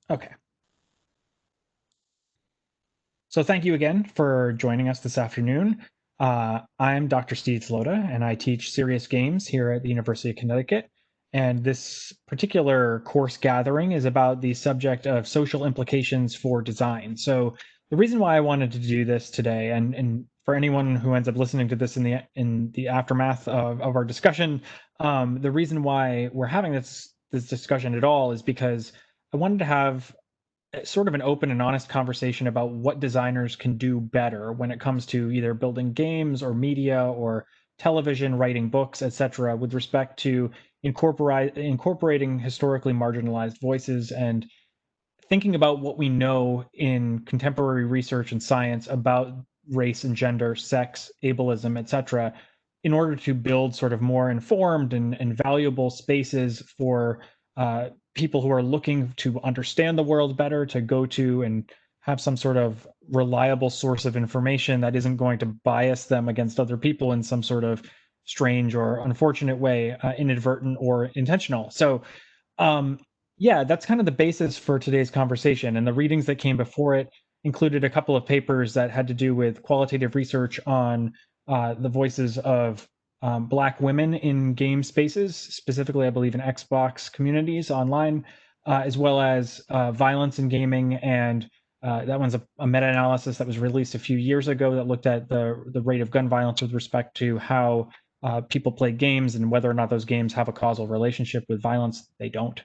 Okay. So thank you again for joining us this afternoon. I'm Dr. Steve Slota, and I teach serious games here at the University of Connecticut. And this particular course gathering is about the subject of social implications for design. So the reason why I wanted to do this today, and for anyone who ends up listening to this in the aftermath of our discussion, the reason why we're having this discussion at all is because I wanted to have sort of an open and honest conversation about what designers can do better when it comes to either building games or media or television, writing books, etc., with respect to incorporating historically marginalized voices and thinking about what we know in contemporary research and science about race and gender, sex, ableism, etc., in order to build sort of more informed and valuable spaces for people who are looking to understand the world better, to go to and have some sort of reliable source of information that isn't going to bias them against other people in some sort of strange or unfortunate way, inadvertent or intentional. So, um, yeah, that's kind of the basis for today's conversation. And the readings that came before it included a couple of papers that had to do with qualitative research on the voices of Black women in game spaces, specifically, I believe, in Xbox communities online, as well as violence in gaming. And that one's a meta-analysis that was released a few years ago that looked at the rate of gun violence with respect to how people play games and whether or not those games have a causal relationship with violence. They don't.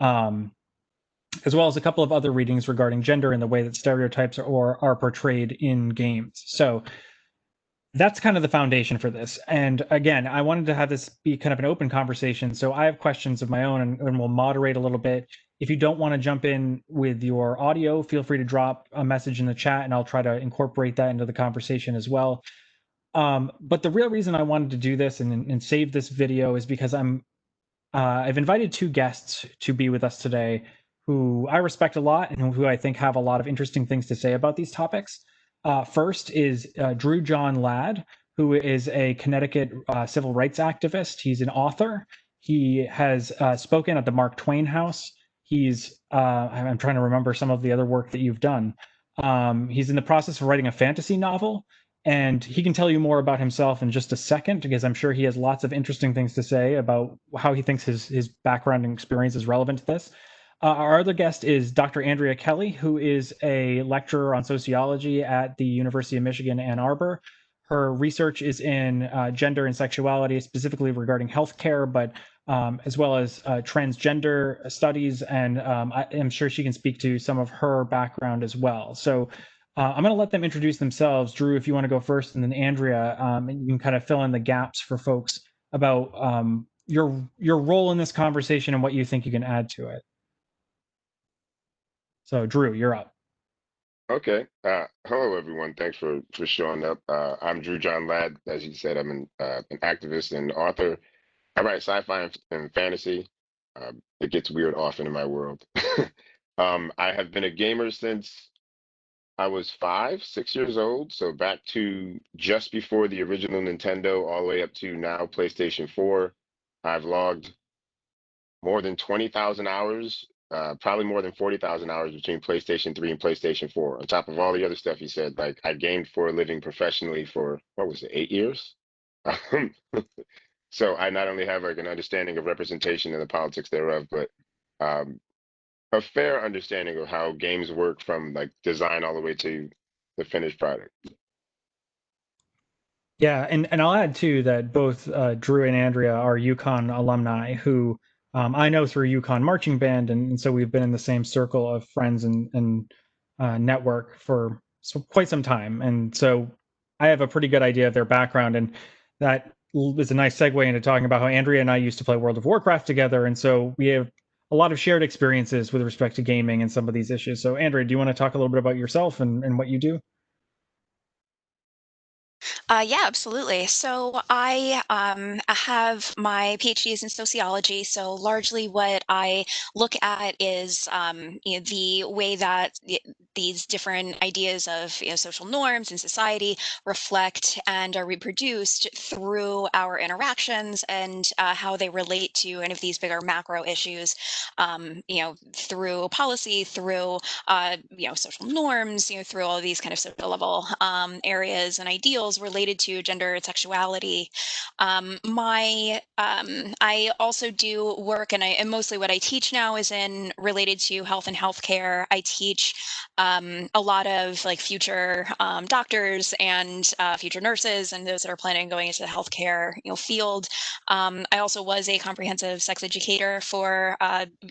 Um, as well as a couple of other readings regarding gender and the way that stereotypes are portrayed in games. So that's kind of the foundation for this. And again, I wanted to have this be kind of an open conversation. So I have questions of my own and we'll moderate a little bit. If you don't want to jump in with your audio, feel free to drop a message in the chat and I'll try to incorporate that into the conversation as well. But the real reason I wanted to do this and save this video is because I've invited two guests to be with us today who I respect a lot and who I think have a lot of interesting things to say about these topics. First is Drew John Ladd, who is a Connecticut civil rights activist. He's an author. He has spoken at the Mark Twain House. I'm trying to remember some of the other work that you've done. He's in the process of writing a fantasy novel, and he can tell you more about himself in just a second because I'm sure he has lots of interesting things to say about how he thinks his background and experience is relevant to this. Our other guest is Dr. Andrea Kelly, who is a lecturer on sociology at the University of Michigan, Ann Arbor. Her research is in gender and sexuality, specifically regarding healthcare, but as well as transgender studies. And I am sure she can speak to some of her background as well. So I'm going to let them introduce themselves. Drew, if you want to go first, and then Andrea, and you can kind of fill in the gaps for folks about your role in this conversation and what you think you can add to it. So, Drew, you're up. Okay. Hello, everyone. Thanks for showing up. I'm Drew John Ladd. As you said, I'm an activist and author. I write sci-fi and fantasy. It gets weird often in my world. I have been a gamer since I was 6 years old. So back to just before the original Nintendo, all the way up to now PlayStation 4. I've logged more than 20,000 hours, probably more than 40,000 hours between PlayStation 3 and PlayStation 4. On top of all the other stuff you said, like I gamed for a living professionally for, what was it, 8 years? So I not only have like an understanding of representation and the politics thereof, but um, a fair understanding of how games work from like design all the way to the finished product. Yeah, and I'll add too that both Drew and Andrea are UConn alumni who I know through UConn marching band, and so we've been in the same circle of friends and network for quite some time, and so I have a pretty good idea of their background, and that is a nice segue into talking about how Andrea and I used to play World of Warcraft together, and so we have a lot of shared experiences with respect to gaming and some of these issues. So, Andrea, do you want to talk a little bit about yourself and what you do? Yeah, absolutely. So I have my PhDs in sociology. So largely what I look at is the way that these different ideas of social norms in society reflect and are reproduced through our interactions and how they relate to any of these bigger macro issues, through policy, through social norms, through all of these kind of social level areas and ideals related to gender and sexuality. I also do work, and mostly what I teach now is in related to health and healthcare. I teach a lot of like future doctors and future nurses and those that are planning on going into the healthcare field. I also was a comprehensive sex educator for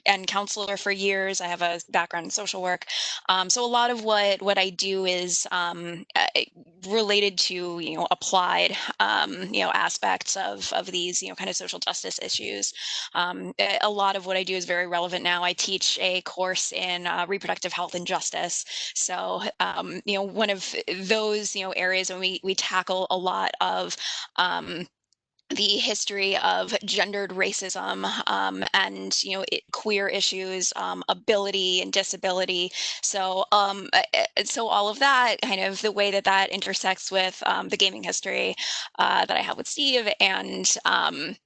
and counselor for years. I have a background in social work, so a lot of what I do is related to applied aspects of these kind of social justice issues. A lot of what I do is very relevant now. I teach a course in reproductive health and justice, so one of those areas when we tackle a lot of the history of gendered racism, and queer issues, ability and disability. So all of that, kind of the way that intersects with the gaming history that I have with Steve, and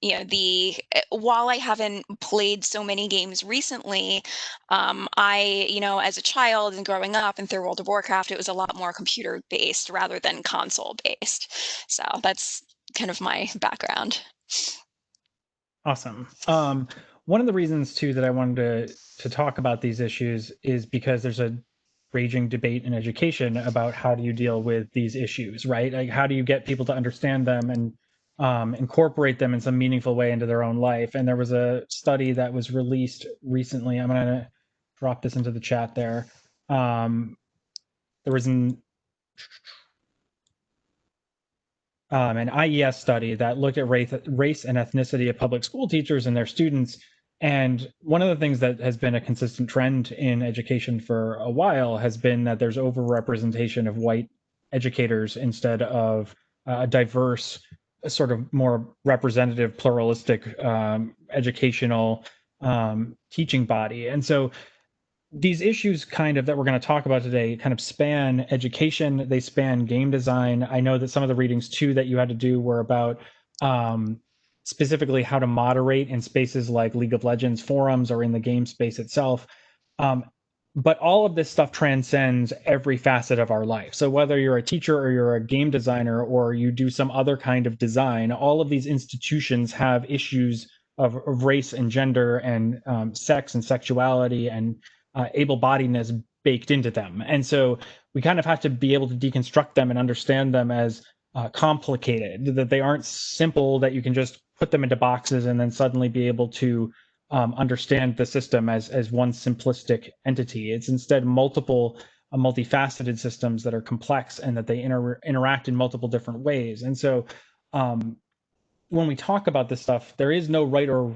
the while I haven't played so many games recently, I as a child and growing up and through World of Warcraft, it was a lot more computer based rather than console based. So that's kind of my background. Awesome. One of the reasons too that I wanted to talk about these issues is because there's a raging debate in education about how do you deal with these issues, right? Like how do you get people to understand them and incorporate them in some meaningful way into their own life? And there was a study that was released recently. I'm going to drop this into the chat there. There was an IES study that looked at race and ethnicity of public school teachers and their students. And one of the things that has been a consistent trend in education for a while has been that there's overrepresentation of white educators instead of a diverse, sort of more representative, pluralistic educational teaching body. And so these issues kind of that we're going to talk about today kind of span education, they span game design. I know that some of the readings too that you had to do were about specifically how to moderate in spaces like League of Legends forums or in the game space itself. But all of this stuff transcends every facet of our life. So whether you're a teacher or you're a game designer or you do some other kind of design, all of these institutions have issues of race and gender and sex and sexuality and able-bodiedness baked into them. And so we kind of have to be able to deconstruct them and understand them as complicated, that they aren't simple, that you can just put them into boxes and then suddenly be able to understand the system as one simplistic entity. It's instead multifaceted systems that are complex and that they interact in multiple different ways. And so when we talk about this stuff, there is no right or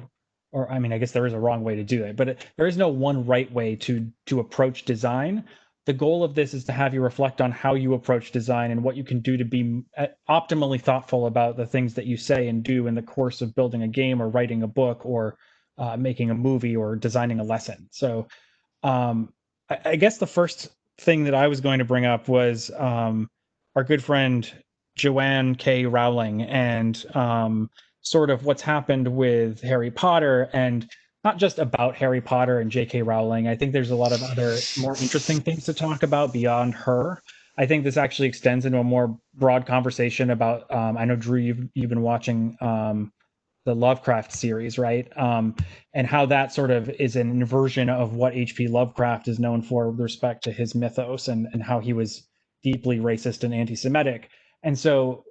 I mean, I guess there is a wrong way to do it, but there is no one right way to approach design. The goal of this is to have you reflect on how you approach design and what you can do to be optimally thoughtful about the things that you say and do in the course of building a game or writing a book or making a movie or designing a lesson. So I guess the first thing that I was going to bring up was our good friend Joanne K. Rowling and sort of what's happened with Harry Potter, and not just about Harry Potter and J.K. Rowling. I think there's a lot of other more interesting things to talk about beyond her. I think this actually extends into a more broad conversation about. I know Drew, you've been watching the Lovecraft series, right? And how that sort of is an inversion of what H.P. Lovecraft is known for with respect to his mythos and how he was deeply racist and anti-Semitic. And so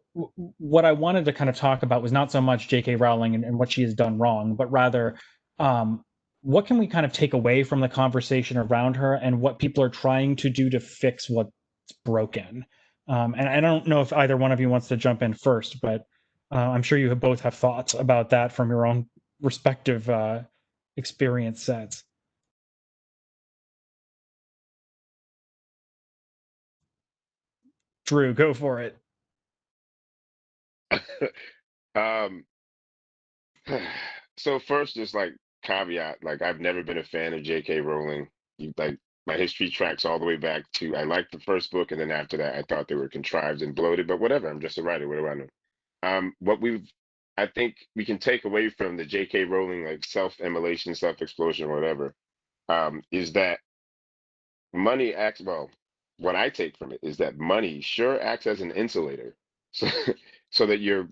what I wanted to kind of talk about was not so much J.K. Rowling and what she has done wrong, but rather what can we kind of take away from the conversation around her and what people are trying to do to fix what's broken. And I don't know if either one of you wants to jump in first, but I'm sure you both have thoughts about that from your own respective experience sets. Drew, go for it. Um, so first, just like caveat, like I've never been a fan of J.K. Rowling. You like my history tracks all the way back to I liked the first book, and then after that, I thought they were contrived and bloated. But whatever, I'm just a writer. What do I know? What I think we can take away from the J.K. Rowling like self-immolation, self-explosion, or whatever, is that money acts well. What I take from it is that money sure acts as an insulator, so so that you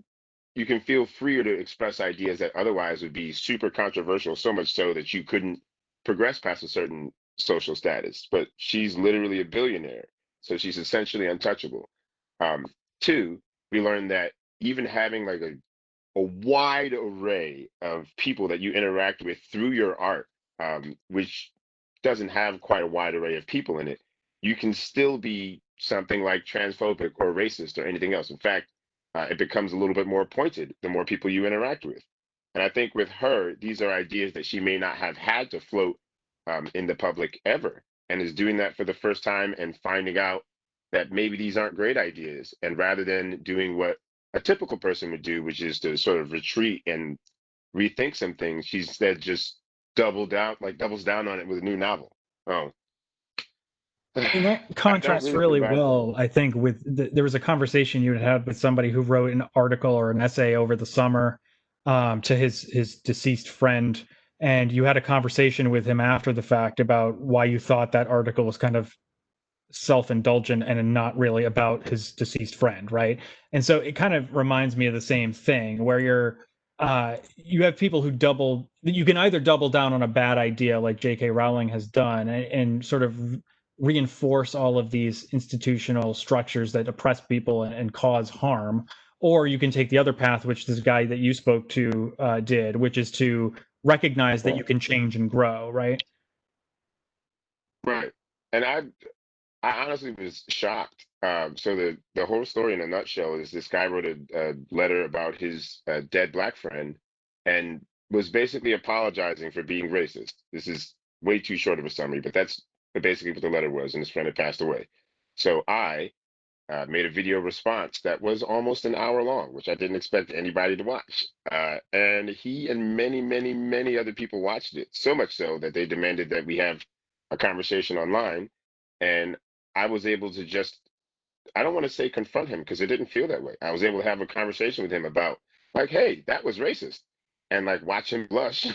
can feel freer to express ideas that otherwise would be super controversial, so much so that you couldn't progress past a certain social status. But she's literally a billionaire, so she's essentially untouchable. Um, Two, we learned that even having like a wide array of people that you interact with through your art, which doesn't have quite a wide array of people in it, you can still be something like transphobic or racist or anything else. In fact, it becomes a little bit more pointed the more people you interact with. And I think with her, these are ideas that she may not have had to float in the public ever, and is doing that for the first time and finding out that maybe these aren't great ideas. And rather than doing what a typical person would do, which is to sort of retreat and rethink some things, she instead just doubles down on it with a new novel. Oh, And that I don't contrasts really feel really bad for her. well, I think, with there was a conversation you had with somebody who wrote an article or an essay over the summer to his deceased friend, and you had a conversation with him after the fact about why you thought that article was kind of self-indulgent and not really about his deceased friend, right? And so it kind of reminds me of the same thing where you have people who you can either double down on a bad idea like J.K. Rowling has done and sort of reinforce all of these institutional structures that oppress people and cause harm, or you can take the other path, which this guy that you spoke to did, which is to recognize that you can change and grow, right? Right. And I honestly was shocked. So the whole story in a nutshell is this guy wrote a letter about his dead black friend, and was basically apologizing for being racist. This is way too short of a summary, but that's basically what the letter was. And his friend had passed away. So I made a video response that was almost an hour long, which I didn't expect anybody to watch. And he and many, many, many other people watched it, so much so that they demanded that we have a conversation online. And I was able to just, I don't want to say confront him because it didn't feel that way. I was able to have a conversation with him about, like, hey, that was racist. And like watch him blush.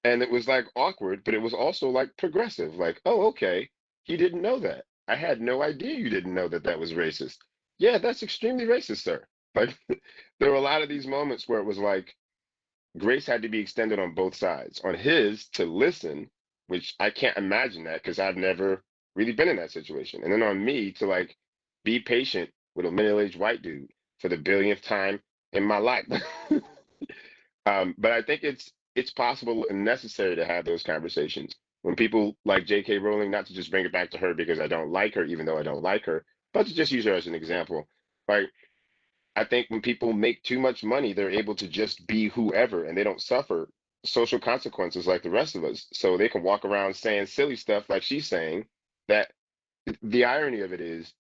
And it was like awkward, but it was also like progressive. Like, oh, okay, he didn't know that. I had no idea you didn't know that that was racist. Yeah, that's extremely racist, sir. Like, there were a lot of these moments where it was like grace had to be extended on both sides. On his to listen, which I can't imagine that because I've never really been in that situation. And then on me to like be patient with a middle-aged white dude for the billionth time in my life. But I think it's possible and necessary to have those conversations when people like J.K. Rowling, not to just bring it back to her because I don't like her, even though I don't like her, but to just use her as an example. Right? I think when people make too much money, they're able to just be whoever, and they don't suffer social consequences like the rest of us. So they can walk around saying silly stuff like she's saying. That the irony of it is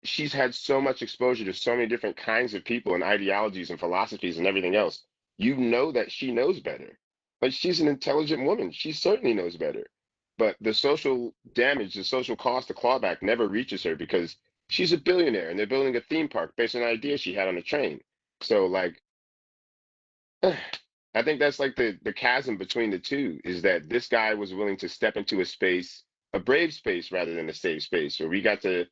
she's had so much exposure to so many different kinds of people and ideologies and philosophies and everything else. You know that she knows better. But she's an intelligent woman. She certainly knows better. But the social damage, the social cost, the clawback never reaches her because she's a billionaire and they're building a theme park based on an idea she had on a train. So like I think that's like the chasm between the two is that this guy was willing to step into a space, a brave space rather than a safe space, where we got to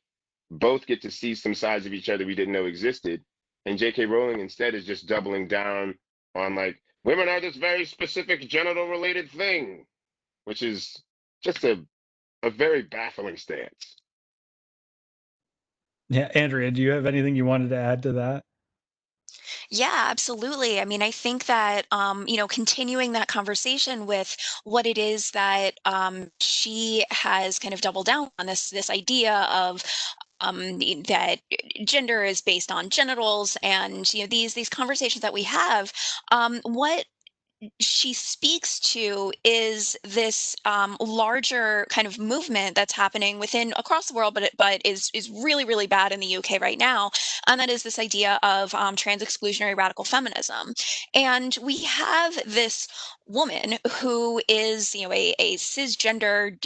both get to see some sides of each other we didn't know existed. And J.K. Rowling instead is just doubling down on like women are this very specific genital related thing, which is just a very baffling stance. Yeah, Andrea, do you have anything you wanted to add to that? Yeah, absolutely. I mean, I think that, continuing that conversation with what it is that she has kind of doubled down on this idea of that gender is based on genitals, and these conversations that we have. What she speaks to is this larger kind of movement that's happening within across the world, but is really really bad in the UK right now, and that is this idea of trans exclusionary radical feminism. And we have this woman who is, a cisgender,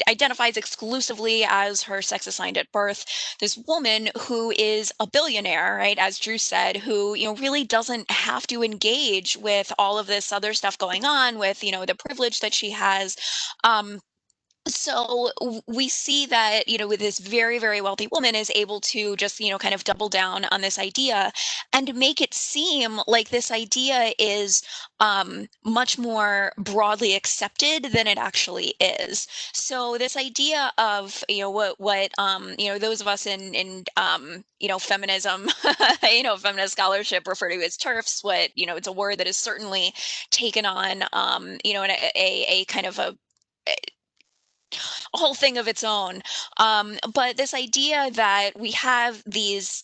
identifies exclusively as her sex assigned at birth. This woman who is a billionaire, right, as Drew said, who, really doesn't have to engage with all of this other stuff going on with, the privilege that she has. Um, we see that, with this very, very wealthy woman is able to just, kind of double down on this idea and make it seem like this idea is much more broadly accepted than it actually is. So this idea of, those of us in feminism, feminist scholarship refer to as TERFs, it's a word that is certainly taken on, a kind of a whole thing of its own. But this idea that we have this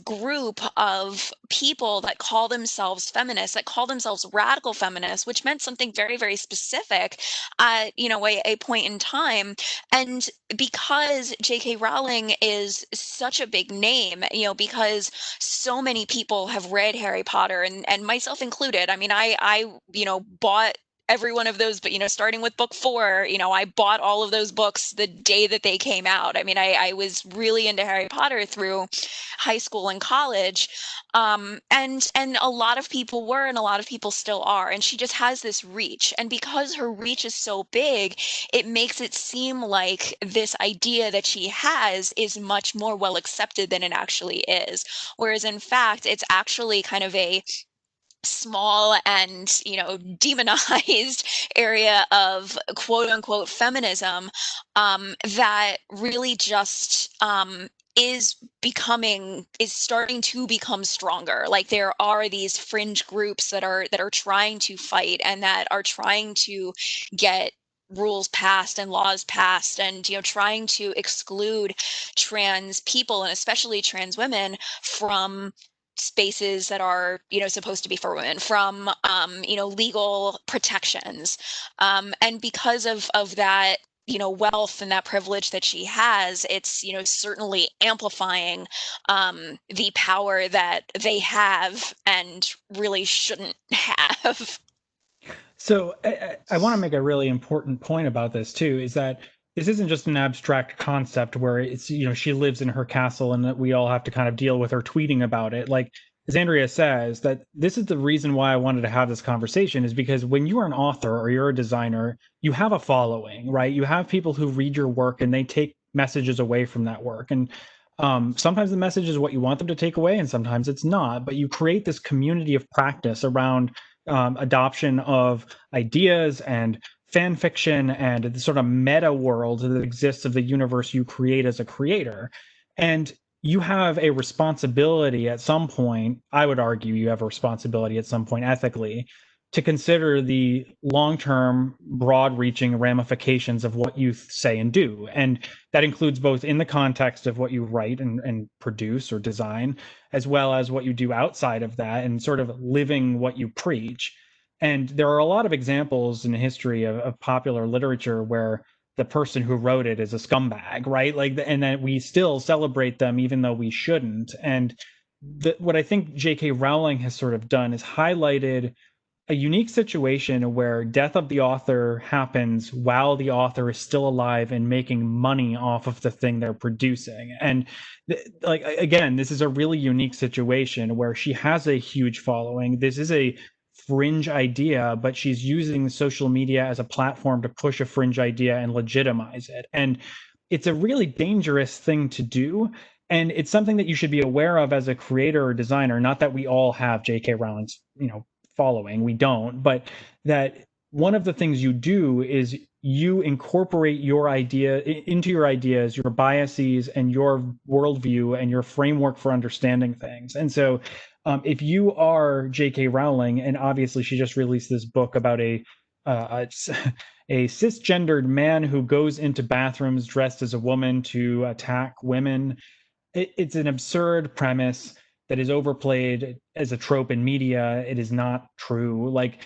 group of people that call themselves feminists, that call themselves radical feminists, which meant something very, very specific at a point in time. And because J.K. Rowling is such a big name, because so many people have read Harry Potter, and myself included. I mean, I bought every one of those, but starting with book 4, I bought all of those books the day that they came out. I mean, I was really into Harry Potter through high school and college, and a lot of people were, and a lot of people still are, and she just has this reach. And because her reach is so big, it makes it seem like this idea that she has is much more well accepted than it actually is, whereas in fact it's actually kind of a small and demonized area of quote unquote feminism, that really just is starting to become stronger. Like there are these fringe groups that are trying to fight and that are trying to get rules passed and laws passed, and trying to exclude trans people and especially trans women from spaces that are supposed to be for women, from legal protections, and because of that wealth and that privilege that she has, it's certainly amplifying the power that they have and really shouldn't have. So I want to make a really important point about this too, is that this isn't just an abstract concept where it's, she lives in her castle and that we all have to kind of deal with her tweeting about it. Like, as Andrea says, that this is the reason why I wanted to have this conversation, is because when you are an author or you're a designer, you have a following, right? You have people who read your work and they take messages away from that work. And sometimes the message is what you want them to take away, and sometimes it's not. But you create this community of practice around adoption of ideas and fan fiction and the sort of meta world that exists of the universe you create as a creator. And you have a responsibility at some point, I would argue you have a responsibility at some point ethically, to consider the long-term, broad-reaching ramifications of what you say and do. And that includes both in the context of what you write and produce or design, as well as what you do outside of that and sort of living what you preach. And there are a lot of examples in the history of popular literature where the person who wrote it is a scumbag, right? Like, and that we still celebrate them even though we shouldn't. And what I think J.K. Rowling has sort of done is highlighted a unique situation where death of the author happens while the author is still alive and making money off of the thing they're producing. And like, again, this is a really unique situation where she has a huge following. This is a fringe idea, but she's using social media as a platform to push a fringe idea and legitimize it. And it's a really dangerous thing to do. And it's something that you should be aware of as a creator or designer. Not that we all have J.K. Rowling's, following, we don't, but that one of the things you do is you incorporate your idea into your ideas, your biases, and your worldview and your framework for understanding things. And so if you are J.K. Rowling, and obviously she just released this book about a cisgendered man who goes into bathrooms dressed as a woman to attack women, it's an absurd premise that is overplayed as a trope in media. It is not true. Like,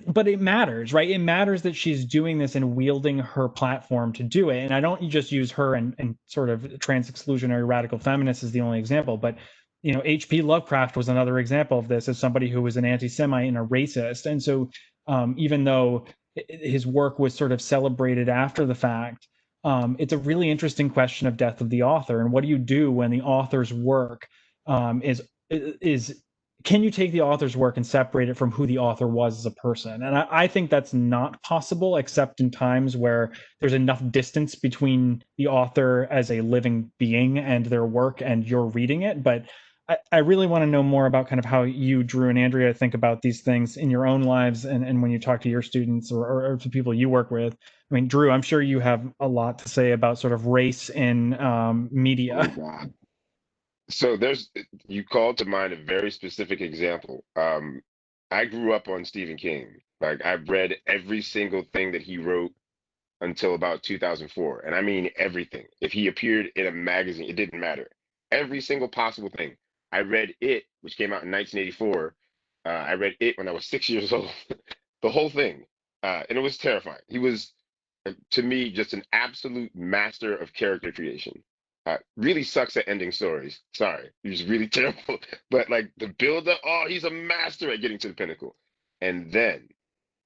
but it matters, right? It matters that she's doing this and wielding her platform to do it. And I don't just use her and sort of trans exclusionary radical feminist as the only example, but H.P. Lovecraft was another example of this, as somebody who was an anti-Semite and a racist. And so even though his work was sort of celebrated after the fact, it's a really interesting question of death of the author. And what do you do when the author's work is can you take the author's work and separate it from who the author was as a person? And I think that's not possible, except in times where there's enough distance between the author as a living being and their work and you're reading it. But I really want to know more about kind of how you, Drew and Andrea, think about these things in your own lives and when you talk to your students or to people you work with. I mean, Drew, I'm sure you have a lot to say about sort of race in media. Oh, God. So you called to mind a very specific example. I grew up on Stephen King. Like, I've read every single thing that he wrote until about 2004. And I mean everything. If he appeared in a magazine, it didn't matter. Every single possible thing. I read It, which came out in 1984. I read It when I was 6 years old. The whole thing. And it was terrifying. He was, to me, just an absolute master of character creation. Really sucks at ending stories. Sorry, he's really terrible. But like the builder, oh, he's a master at getting to the pinnacle. And then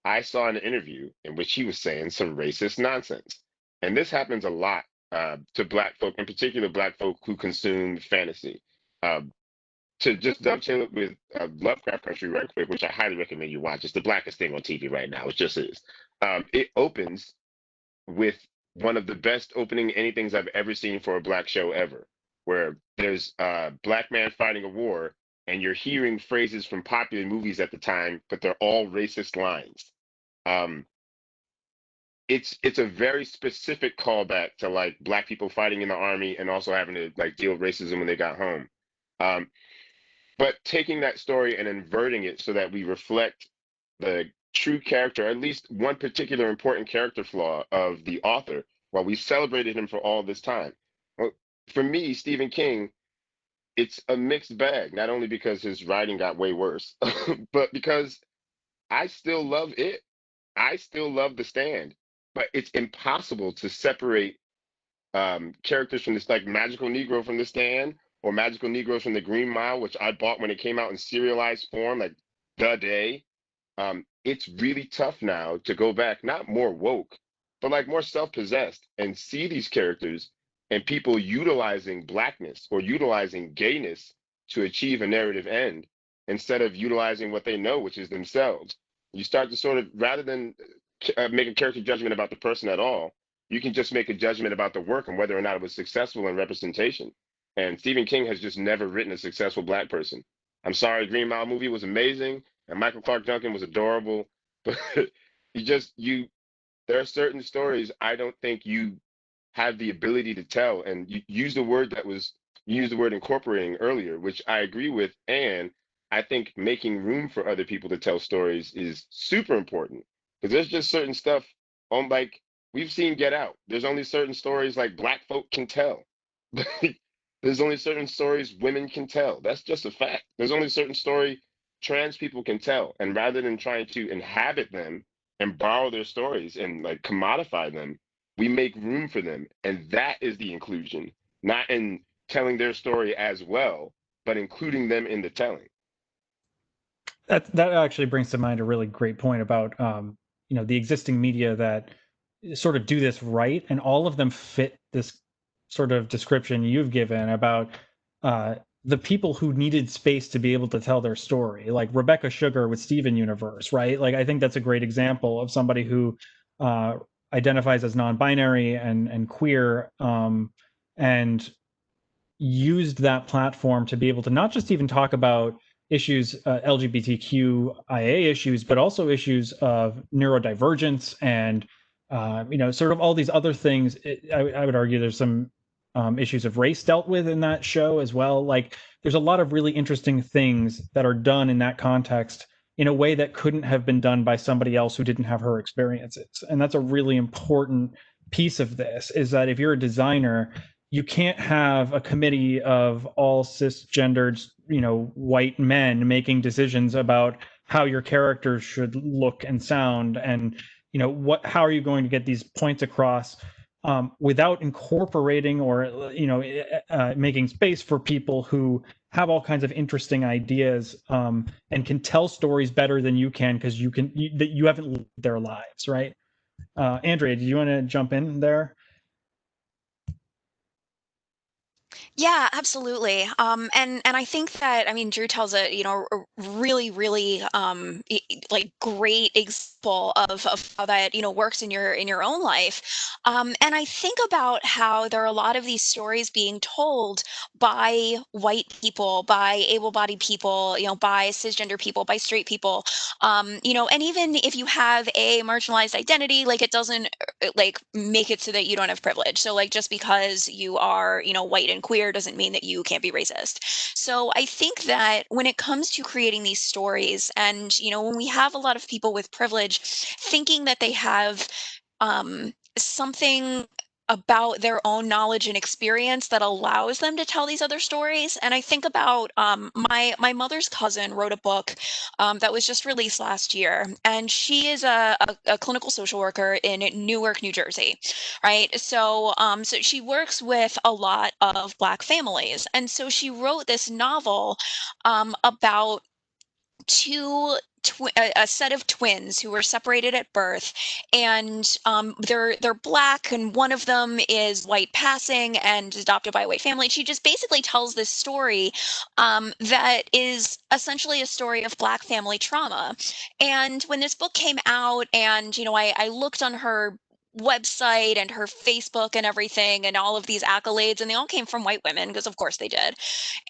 I saw an interview in which he was saying some racist nonsense. And this happens a lot to Black folk, in particular Black folk who consume fantasy. To just dovetail it with Lovecraft Country right quick, which I highly recommend you watch. It's the blackest thing on TV right now. It just is. It opens with one of the best opening anythings I've ever seen for a Black show ever, where there's a Black man fighting a war and you're hearing phrases from popular movies at the time, but they're all racist lines. It's a very specific callback to like Black people fighting in the army and also having to like deal with racism when they got home. But taking that story and inverting it so that we reflect the true character, at least one particular important character flaw of the author, while we celebrated him for all this time. Well, for me, Stephen King, it's a mixed bag, not only because his writing got way worse, but because I still love it. I still love The Stand, but it's impossible to separate characters from this, like Magical Negro from The Stand or Magical Negroes from The Green Mile, which I bought when it came out in serialized form, like the day. It's really tough now to go back, not more woke, but like more self-possessed and see these characters and people utilizing Blackness or utilizing gayness to achieve a narrative end instead of utilizing what they know, which is themselves. You start to sort of, rather than make a character judgment about the person at all, you can just make a judgment about the work and whether or not it was successful in representation. And Stephen King has just never written a successful Black person. I'm sorry, Green Mile movie was amazing, and Michael Clark Duncan was adorable, but there are certain stories I don't think you have the ability to tell. And you use the word incorporating earlier, which I agree with, and I think making room for other people to tell stories is super important, because there's just certain stuff on, like, we've seen Get Out. There's only certain stories like Black folk can tell. There's only certain stories women can tell. That's just a fact. There's only certain story trans people can tell. And rather than trying to inhabit them and borrow their stories and like commodify them, we make room for them. And that is the inclusion, not in telling their story as well, but including them in the telling. That actually brings to mind a really great point about the existing media that sort of do this right, and all of them fit this sort of description you've given about the people who needed space to be able to tell their story, like Rebecca Sugar with Steven Universe, right? Like, I think that's a great example of somebody who identifies as non-binary and queer, and used that platform to be able to not just even talk about issues, LGBTQIA issues, but also issues of neurodivergence and sort of all these other things. I would argue there's some issues of race dealt with in that show as well. Like, there's a lot of really interesting things that are done in that context in a way that couldn't have been done by somebody else who didn't have her experiences. And that's a really important piece of this, is that if you're a designer, you can't have a committee of all cisgendered, white men making decisions about how your characters should look and sound, and how are you going to get these points across without incorporating or making space for people who have all kinds of interesting ideas and can tell stories better than you can because you haven't lived their lives, right? Andrea, do you want to jump in there? Yeah, absolutely. And I think that, I mean, Drew tells a really, really like great example of how that works in your own life. And I think about how there are a lot of these stories being told by white people, by able-bodied people, by cisgender people, by straight people. And even if you have a marginalized identity, like it doesn't like make it so that you don't have privilege. So like just because you are, white and queer doesn't mean that you can't be racist. So I think that when it comes to creating these stories and, when we have a lot of people with privilege thinking that they have something about their own knowledge and experience that allows them to tell these other stories. And I think about my mother's cousin wrote a book that was just released last year, and she is a clinical social worker in Newark, New Jersey, right? So she works with a lot of Black families, and so she wrote this novel about a set of twins who were separated at birth, and they're Black, and one of them is white passing and adopted by a white family. She just basically tells this story that is essentially a story of Black family trauma. And when this book came out, and I looked on her website and her Facebook and everything, and all of these accolades, and they all came from white women, because of course they did.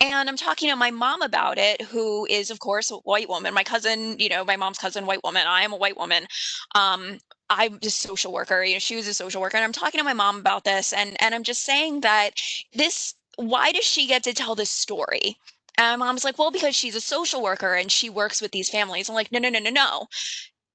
And I'm talking to my mom about it, who is, of course, a white woman. My cousin, my mom's cousin, white woman. I am a white woman. Um, I'm a social worker. She was a social worker. And I'm talking to my mom about this. And I'm just saying that why does she get to tell this story? And my mom's like, well, because she's a social worker and she works with these families. I'm like, no, no, no, no, no.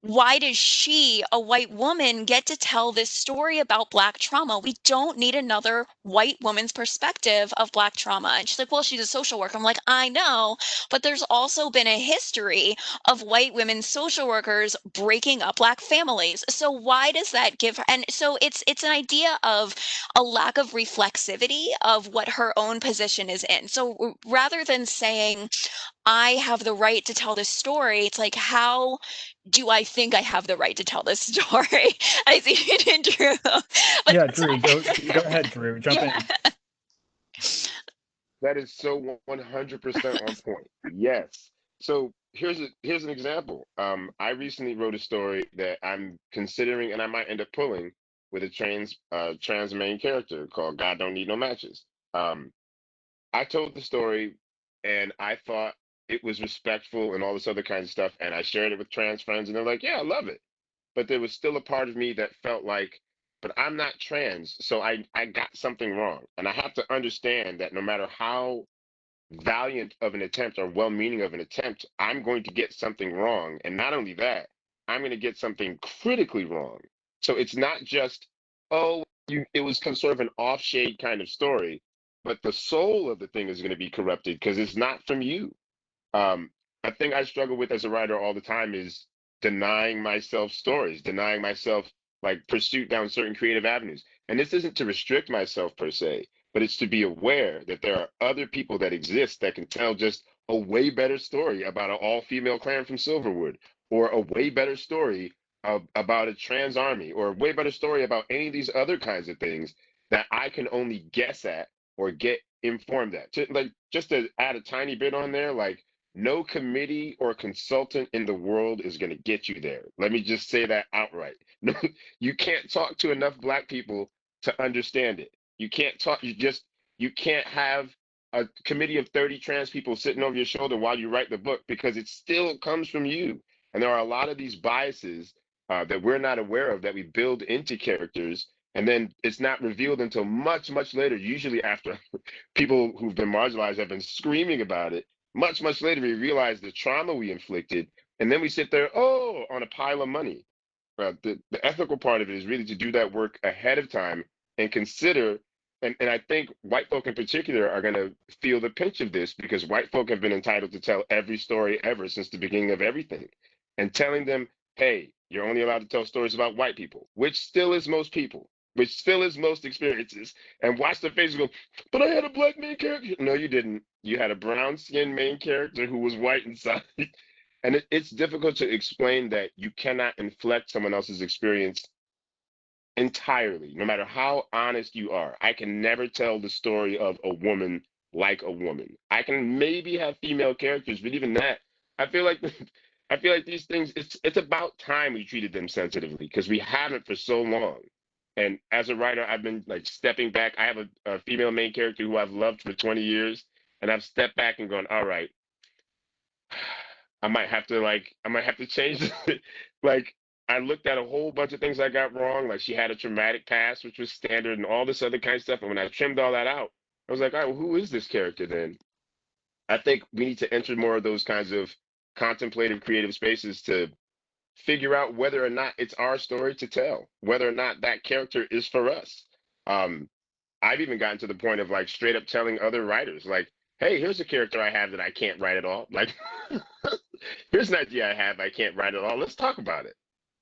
Why does she, a white woman, get to tell this story about Black trauma? We don't need another white woman's perspective of Black trauma. And she's like, well, she's a social worker. I'm like, I know, but there's also been a history of white women social workers breaking up Black families. So why does that give her? And so it's an idea of a lack of reflexivity of what her own position is in. So rather than saying, I have the right to tell this story, it's like, how do I think I have the right to tell this story? I see you did, Drew. But Yeah, Drew, go ahead, Drew. Jump in. That is so 100% on point. Yes. So here's an example. I recently wrote a story that I'm considering, and I might end up pulling, with a trans main character called "God Don't Need No Matches." Um, I told the story, and I thought it was respectful and all this other kind of stuff, and I shared it with trans friends, and they're like, "Yeah, I love it." But there was still a part of me that felt like, but I'm not trans, so I got something wrong, and I have to understand that no matter how valiant of an attempt or well-meaning of an attempt, I'm going to get something wrong. And not only that, I'm going to get something critically wrong. So it's not just, oh, it was sort of an off-shade kind of story, but the soul of the thing is going to be corrupted because it's not from you. Um, a thing I struggle with as a writer all the time is denying myself stories, denying myself like pursuit down certain creative avenues. And this isn't to restrict myself per se, but it's to be aware that there are other people that exist that can tell just a way better story about an all-female clan from Silverwood, or a way better story about a trans army, or a way better story about any of these other kinds of things that I can only guess at or get informed at. Like just to add a tiny bit on there, like no committee or consultant in the world is going to get you there. Let me just say that outright. No, you can't talk to enough Black people to understand it. You can't talk, you can't have a committee of 30 trans people sitting over your shoulder while you write the book, because it still comes from you. And there are a lot of these biases that we're not aware of that we build into characters. And then it's not revealed until much, much later, usually after people who've been marginalized have been screaming about it. Much, much later, we realize the trauma we inflicted, and then we sit there, oh, on a pile of money. The ethical part of it is really to do that work ahead of time and consider and I think white folk in particular are going to feel the pinch of this because white folk have been entitled to tell every story ever since the beginning of everything. And telling them, hey, you're only allowed to tell stories about white people, which still is most people, which still is most experiences. And watch their faces go, but I had a black main character. No, you didn't. You had a brown skinned main character who was white inside. And it's difficult to explain that you cannot inflect someone else's experience entirely, no matter how honest you are. I can never tell the story of a woman like a woman. I can maybe have female characters, but even that, I feel like I feel like these things, it's about time we treated them sensitively because we haven't for so long. And as a writer, I've been like stepping back. I have a female main character who I've loved for 20 years, and I've stepped back and gone, all right, I might have to change it. Like I looked at a whole bunch of things I got wrong. Like she had a traumatic past, which was standard, and all this other kind of stuff. And when I trimmed all that out, I was like, all right, well, who is this character then? I think we need to enter more of those kinds of contemplative, creative spaces to figure out whether or not it's our story to tell, whether or not that character is for us. Um, I've even gotten to the point of like straight up telling other writers, like, hey, here's a character I have that I can't write at all. Like, here's an idea I have I can't write at all. Let's talk about it.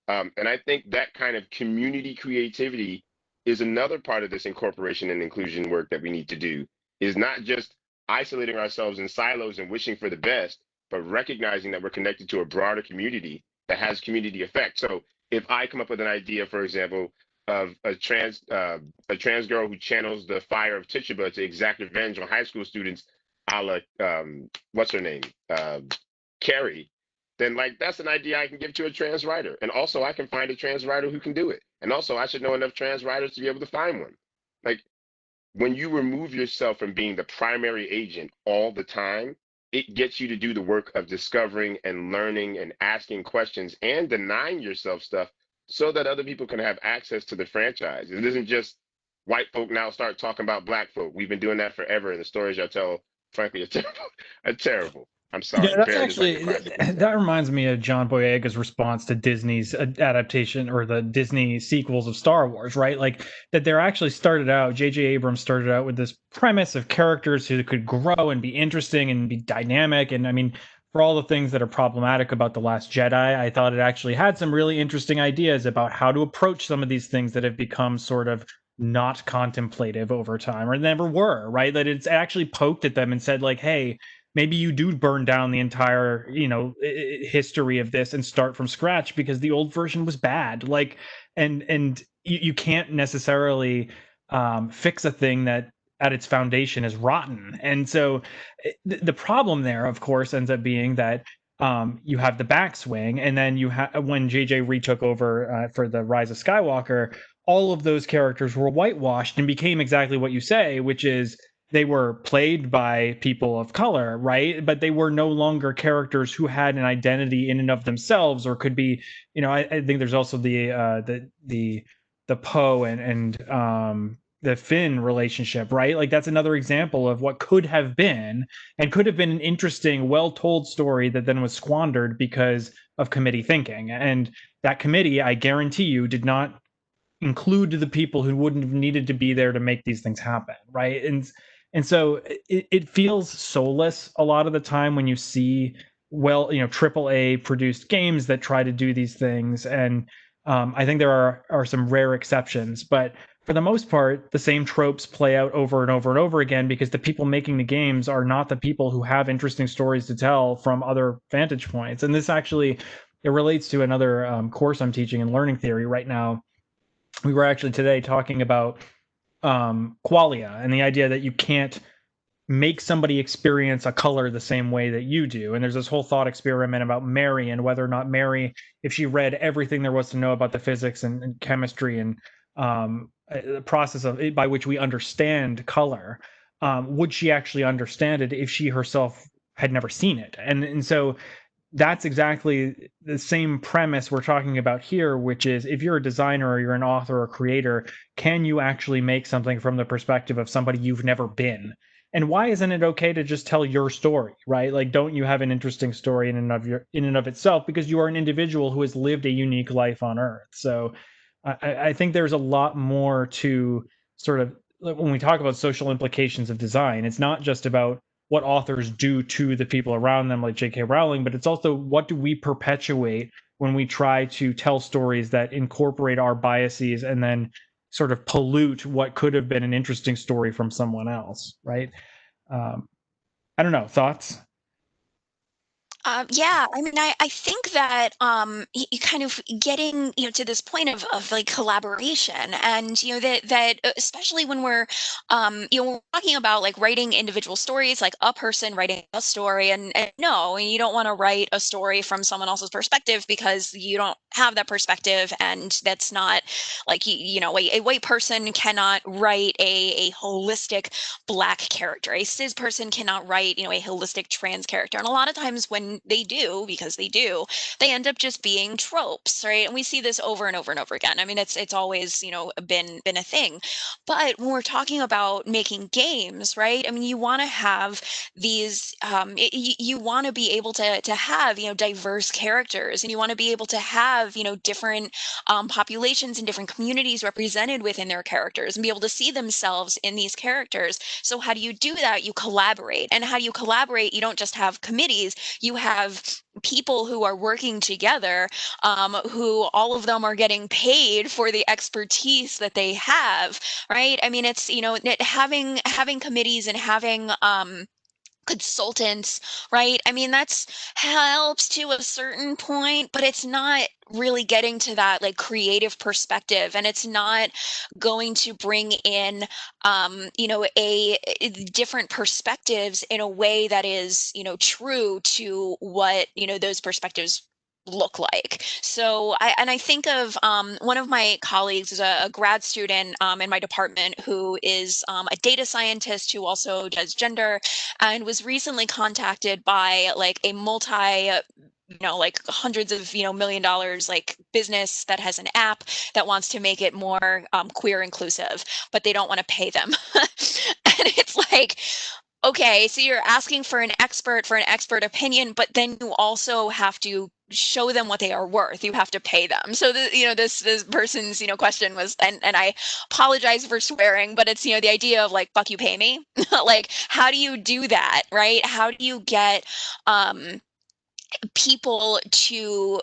And I think that kind of community creativity is another part of this incorporation and inclusion work that we need to do, is not just isolating ourselves in silos and wishing for the best, but recognizing that we're connected to a broader community that has community effect. So if I come up with an idea, for example, of a trans girl who channels the fire of Tituba to exact revenge on high school students, a la what's her name, Carrie, then like that's an idea I can give to a trans writer. And also I can find a trans writer who can do it. And also I should know enough trans writers to be able to find one. Like when you remove yourself from being the primary agent all the time, it gets you to do the work of discovering and learning and asking questions and denying yourself stuff so that other people can have access to the franchise. It isn't just white folk now start talking about black folk. We've been doing that forever, and the stories I tell, frankly, are terrible. Are terrible. I'm sorry. Yeah, that's Fairness like a actually classic and that stuff. reminds me of John Boyega's response to Disney's adaptation or the Disney sequels of Star Wars, right? Like that they're actually started out, J.J. Abrams started out with this premise of characters who could grow and be interesting and be dynamic. And I mean, for all the things that are problematic about The Last Jedi, I thought it actually had some really interesting ideas about how to approach some of these things that have become sort of not contemplative over time or never were, right? That it's actually poked at them and said like, hey, maybe you do burn down the entire history of this and start from scratch because the old version was bad, like and you can't necessarily fix a thing that at its foundation is rotten. And so the problem there of course ends up being that you have the backswing, and then you have when JJ retook over for the Rise of Skywalker, all of those characters were whitewashed and became exactly what you say, which is they were played by people of color, right? But they were no longer characters who had an identity in and of themselves, or could be, I think there's also the Poe and the Finn relationship, right? Like that's another example of what could have been and could have been an interesting, well-told story that then was squandered because of committee thinking. And that committee, I guarantee you, did not include the people who wouldn't have needed to be there to make these things happen, right? And so it feels soulless a lot of the time when you see triple A produced games that try to do these things. And I think there are some rare exceptions, but for the most part, the same tropes play out over and over and over again because the people making the games are not the people who have interesting stories to tell from other vantage points. And this actually, it relates to another course I'm teaching in learning theory right now. We were actually today talking about qualia and the idea that you can't make somebody experience a color the same way that you do. And there's this whole thought experiment about Mary and whether or not Mary, if she read everything there was to know about the physics and chemistry and the process of by which we understand color, would she actually understand it if she herself had never seen it? And so that's exactly the same premise we're talking about here, which is if you're a designer or you're an author or creator, can you actually make something from the perspective of somebody you've never been? And why isn't it okay to just tell your story, right? Like, don't you have an interesting story in and of itself because you are an individual who has lived a unique life on Earth? So I think there's a lot more to sort of when we talk about social implications of design, it's not just about what authors do to the people around them, like J.K. Rowling, but it's also what do we perpetuate when we try to tell stories that incorporate our biases and then sort of pollute what could have been an interesting story from someone else, right? I don't know. Thoughts? Yeah, I mean, I think that you kind of getting to this point of like collaboration, and that especially when we're we're talking about like writing individual stories, like a person writing a story, and no, and you don't want to write a story from someone else's perspective because you don't have that perspective, and that's not like a white person cannot write a holistic Black character. A cis person cannot write, a holistic trans character. And a lot of times when they do, because they do, they end up just being tropes, right? And we see this over and over and over again. I mean, it's always, been a thing. But when we're talking about making games, right? I mean, you want to have these you want to be able to have, diverse characters, and you want to be able to have, different populations and different communities represented within their characters and be able to see themselves in these characters. So how do you do that? You collaborate. And how do you collaborate? You don't just have committees, you have people who are working together, who all of them are getting paid for the expertise that they have, right? I mean, it's, having committees and having consultants, right? I mean, that's helps to a certain point, but it's not really getting to that like creative perspective, and it's not going to bring in different perspectives in a way that is, true to what, those perspectives look like. So I think of one of my colleagues is a grad student in my department who is a data scientist who also does gender, and was recently contacted by like a multi like hundreds of $1 million like business that has an app that wants to make it more queer inclusive, but they don't want to pay them. And it's like, okay, so you're asking for an expert opinion, but then you also have to show them what they are worth. You have to pay them. So this person's question was, and I apologize for swearing, but it's the idea of like, fuck you, pay me. Like, how do you do that, right? How do you get people to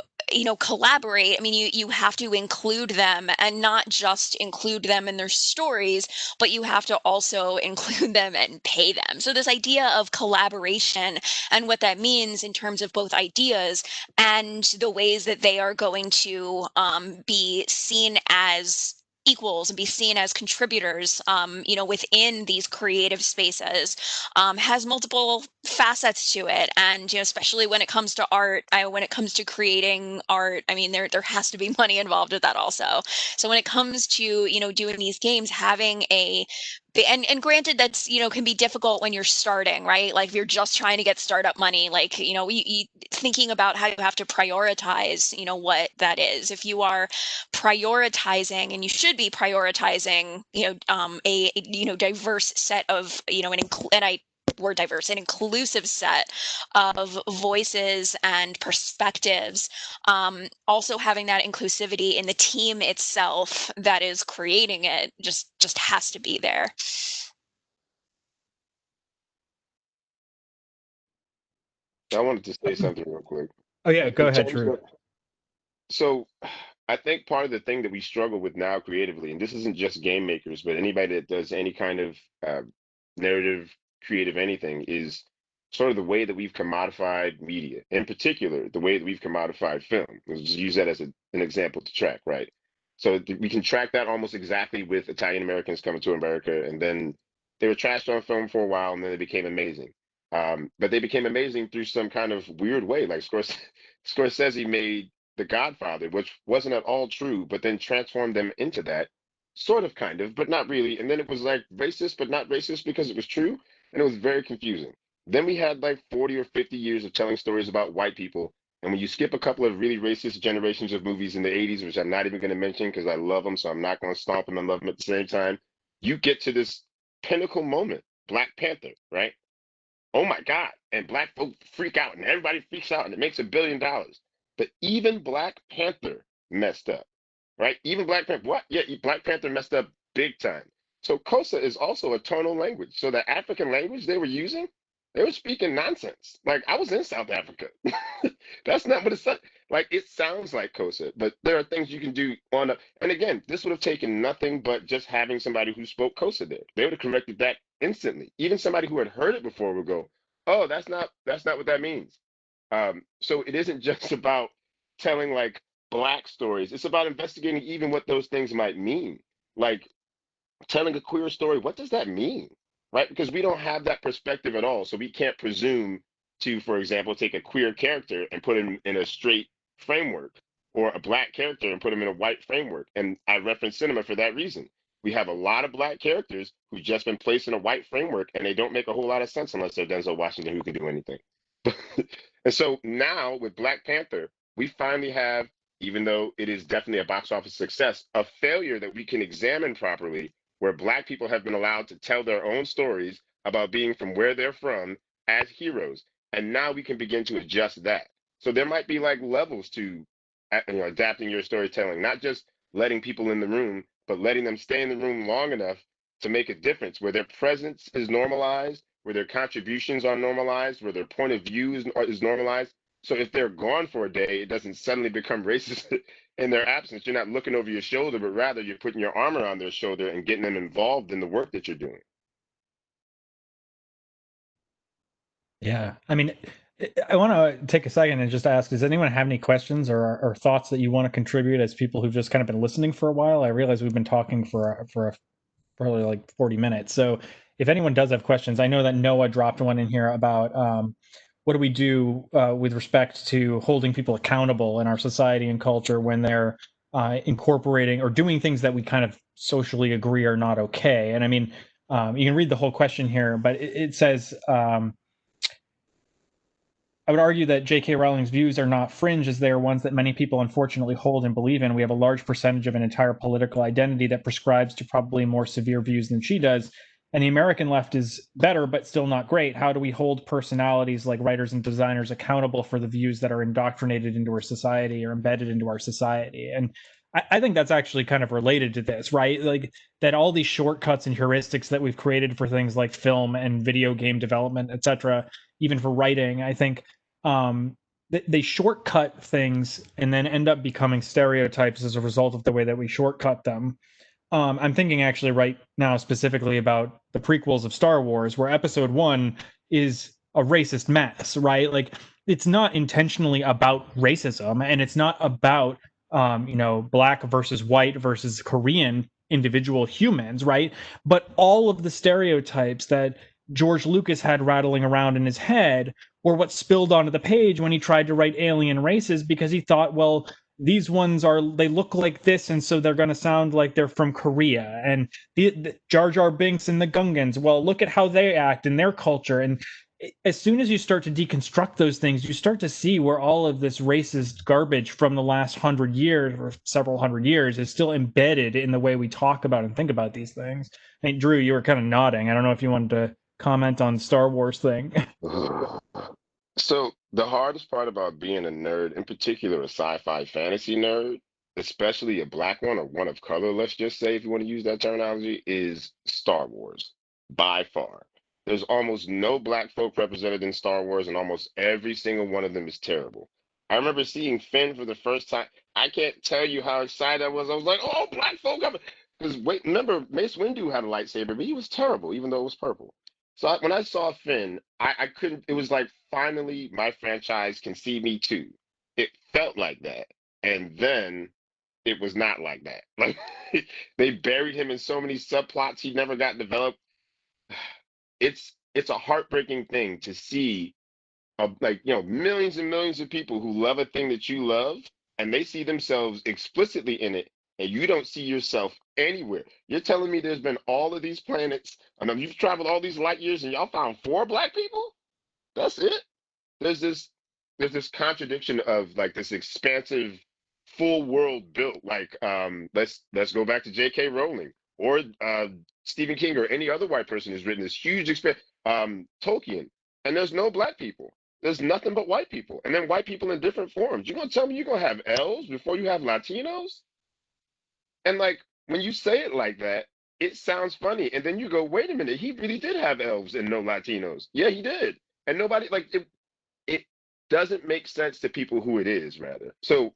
collaborate? I mean, you have to include them, and not just include them in their stories, but you have to also include them and pay them. So this idea of collaboration and what that means in terms of both ideas and the ways that they are going to be seen as equals and be seen as contributors within these creative spaces has multiple facets to it. And especially when it comes to art, when it comes to creating art, I mean, there has to be money involved with that also. So when it comes to doing these games, having and granted, that's can be difficult when you're starting, right? Like if you're just trying to get startup money, like thinking about how you have to prioritize what that is. If you are prioritizing, and you should be prioritizing a diverse set of and I word diverse, an inclusive set of voices and perspectives. Also having that inclusivity in the team itself that is creating it just has to be there. I wanted to say something real quick. Oh yeah, go In ahead, terms Drew. of, so I think part of the thing that we struggle with now creatively, and this isn't just game makers, but anybody that does any kind of narrative, creative anything, is sort of the way that we've commodified media. In particular, the way that we've commodified film. Let's just use that as an example to track, right? So we can track that almost exactly with Italian Americans coming to America, and then they were trashed on film for a while, and then they became amazing. But they became amazing through some kind of weird way. Like Scorsese made The Godfather, which wasn't at all true, but then transformed them into that, sort of, kind of, but not really. And then it was like racist, but not racist because it was true, and it was very confusing. Then we had like 40 or 50 years of telling stories about white people. And when you skip a couple of really racist generations of movies in the 80s, which I'm not even going to mention because I love them, so I'm not going to stomp them and love them at the same time, you get to this pinnacle moment, Black Panther, right? Oh my God. And black folk freak out and everybody freaks out and it makes $1 billion. But even Black Panther messed up, right? Even Black Panther, what? Yeah, Black Panther messed up big time. So Xhosa is also a tonal language. So the African language they were using, they were speaking nonsense. Like I was in South Africa. That's not what it sounds like. It sounds like Xhosa, but there are things you can do on a. And again, this would have taken nothing but just having somebody who spoke Xhosa there. They would have corrected that instantly. Even somebody who had heard it before would go, "Oh, that's not what that means." So it isn't just about telling like black stories. It's about investigating even what those things might mean. Like telling a queer story, what does that mean? Right? Because we don't have that perspective at all. So we can't presume to, for example, take a queer character and put him in a straight framework, or a black character and put him in a white framework. And I reference cinema for that reason. We have a lot of black characters who've just been placed in a white framework, and they don't make a whole lot of sense unless they're Denzel Washington, who can do anything. And so now with Black Panther, we finally have, even though it is definitely a box office success, a failure that we can examine properly, where black people have been allowed to tell their own stories about being from where they're from as heroes. And now we can begin to adjust that. So there might be like levels to adapting your storytelling, not just letting people in the room, but letting them stay in the room long enough to make a difference, where their presence is normalized, where their contributions are normalized, where their point of view is normalized. So if they're gone for a day, it doesn't suddenly become racist in their absence. You're not looking over your shoulder, but rather you're putting your arm around their shoulder and getting them involved in the work that you're doing. Yeah. I mean, I want to take a second and just ask, does anyone have any questions or thoughts that you want to contribute as people who've just kind of been listening for a while? I realize we've been talking for probably like 40 minutes. So if anyone does have questions, I know that Noah dropped one in here about what do we do with respect to holding people accountable in our society and culture when they're incorporating or doing things that we kind of socially agree are not okay. And I mean, you can read the whole question here, but it says, I would argue that J.K. Rowling's views are not fringe, as they are ones that many people unfortunately hold and believe in. We have a large percentage of an entire political identity that prescribes to probably more severe views than she does. And the American left is better, but still not great. How do we hold personalities like writers and designers accountable for the views that are indoctrinated into our society or embedded into our society? And I think that's actually kind of related to this, right? Like that all these shortcuts and heuristics that we've created for things like film and video game development, et cetera, even for writing, I think they shortcut things and then end up becoming stereotypes as a result of the way that we shortcut them. I'm thinking actually right now specifically about the prequels of Star Wars, where Episode 1 is a racist mess, right? Like it's not intentionally about racism, and it's not about black versus white versus Korean individual humans, right? But all of the stereotypes that George Lucas had rattling around in his head or what spilled onto the page when he tried to write alien races, because he thought, well, these ones they look like this, and so they're going to sound like they're from Korea. And the Jar Jar Binks and the Gungans, well, look at how they act in their culture. And as soon as you start to deconstruct those things, you start to see where all of this racist garbage from the last 100 years or several hundred years is still embedded in the way we talk about and think about these things. I mean, Drew, you were kind of nodding. I don't know if you wanted to comment on the Star Wars thing. So the hardest part about being a nerd, in particular a sci-fi fantasy nerd, especially a black one or one of color, let's just say, if you want to use that terminology, is Star Wars by far. There's almost no black folk represented in Star Wars, and almost every single one of them is terrible. I remember seeing Finn for the first time. I can't tell you how excited I was. I was like, "Oh, black folk!" Because wait, remember Mace Windu had a lightsaber, but he was terrible, even though it was purple. So when I saw Finn, I couldn't. It was like finally my franchise can see me too. It felt like that, and then it was not like that. Like they buried him in so many subplots he never got developed. It's a heartbreaking thing to see, like millions and millions of people who love a thing that you love, and they see themselves explicitly in it, and you don't see yourself anywhere. You're telling me there's been all of these planets, and you've traveled all these light years, and y'all found four black people? That's it? There's this there's this contradiction of like this expansive full world built. Like let's go back to J.K. Rowling or Stephen King or any other white person who's written this huge Tolkien, and there's no black people. There's nothing but white people, and then white people in different forms. You're gonna tell me you're gonna have elves before you have Latinos? And like when you say it like that, it sounds funny. And then you go, wait a minute, he really did have elves and no Latinos. Yeah, he did. And nobody like it doesn't make sense to people who it is, rather. So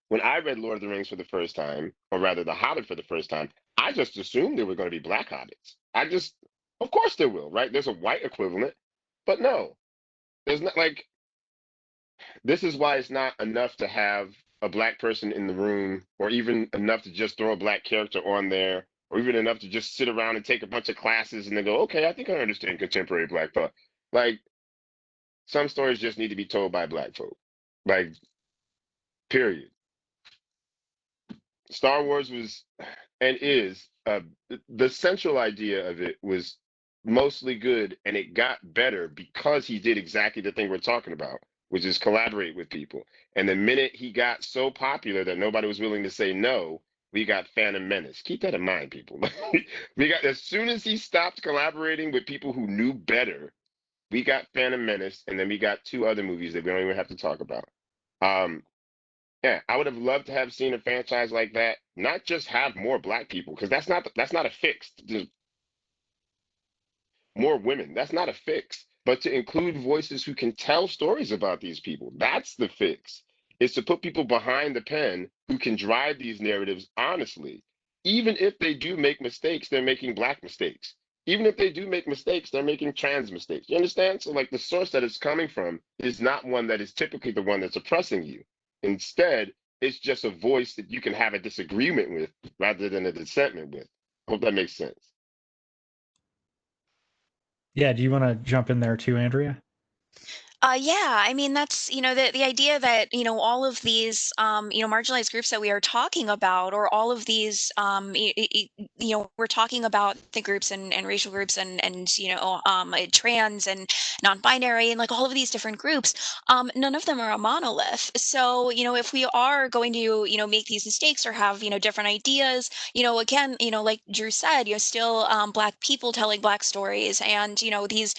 when I read Lord of the Rings for the first time, or rather The Hobbit for the first time, I just assumed there were going to be black hobbits. Of course there will, right? There's a white equivalent, but no, there's not. Like, this is why it's not enough to have a black person in the room, or even enough to just throw a black character on there, or even enough to just sit around and take a bunch of classes and then go, okay, I think I understand contemporary black thought. Like, some stories just need to be told by black folk. Like, period. Star Wars was and is the central idea of it was mostly good, and it got better because he did exactly the thing we're talking about, which is collaborate with people. And the minute he got so popular that nobody was willing to say no, we got Phantom Menace. Keep that in mind, people. We got, as soon as he stopped collaborating with people who knew better, we got Phantom Menace, and then we got two other movies that we don't even have to talk about. Um, yeah, I would have loved to have seen a franchise like that. Not just have more black people, because that's not a fix. Just more women. That's not a fix. But to include voices who can tell stories about these people, that's the fix. Is to put people behind the pen who can drive these narratives honestly. Even if they do make mistakes, they're making black mistakes. Even if they do make mistakes, they're making trans mistakes. You understand? So, like, the source that it's coming from is not one that is typically the one that's oppressing you. Instead, it's just a voice that you can have a disagreement with rather than a dissentment with. Hope that makes sense. Yeah, do you want to jump in there too, Andrea? Yeah, I mean, that's, the idea that, all of these, marginalized groups that we are talking about, or all of these, we're talking about the groups and racial groups and trans and non-binary and like all of these different groups, none of them are a monolith. So, if we are going to, make these mistakes or have, different ideas, again, like Drew said, still Black people telling Black stories and, these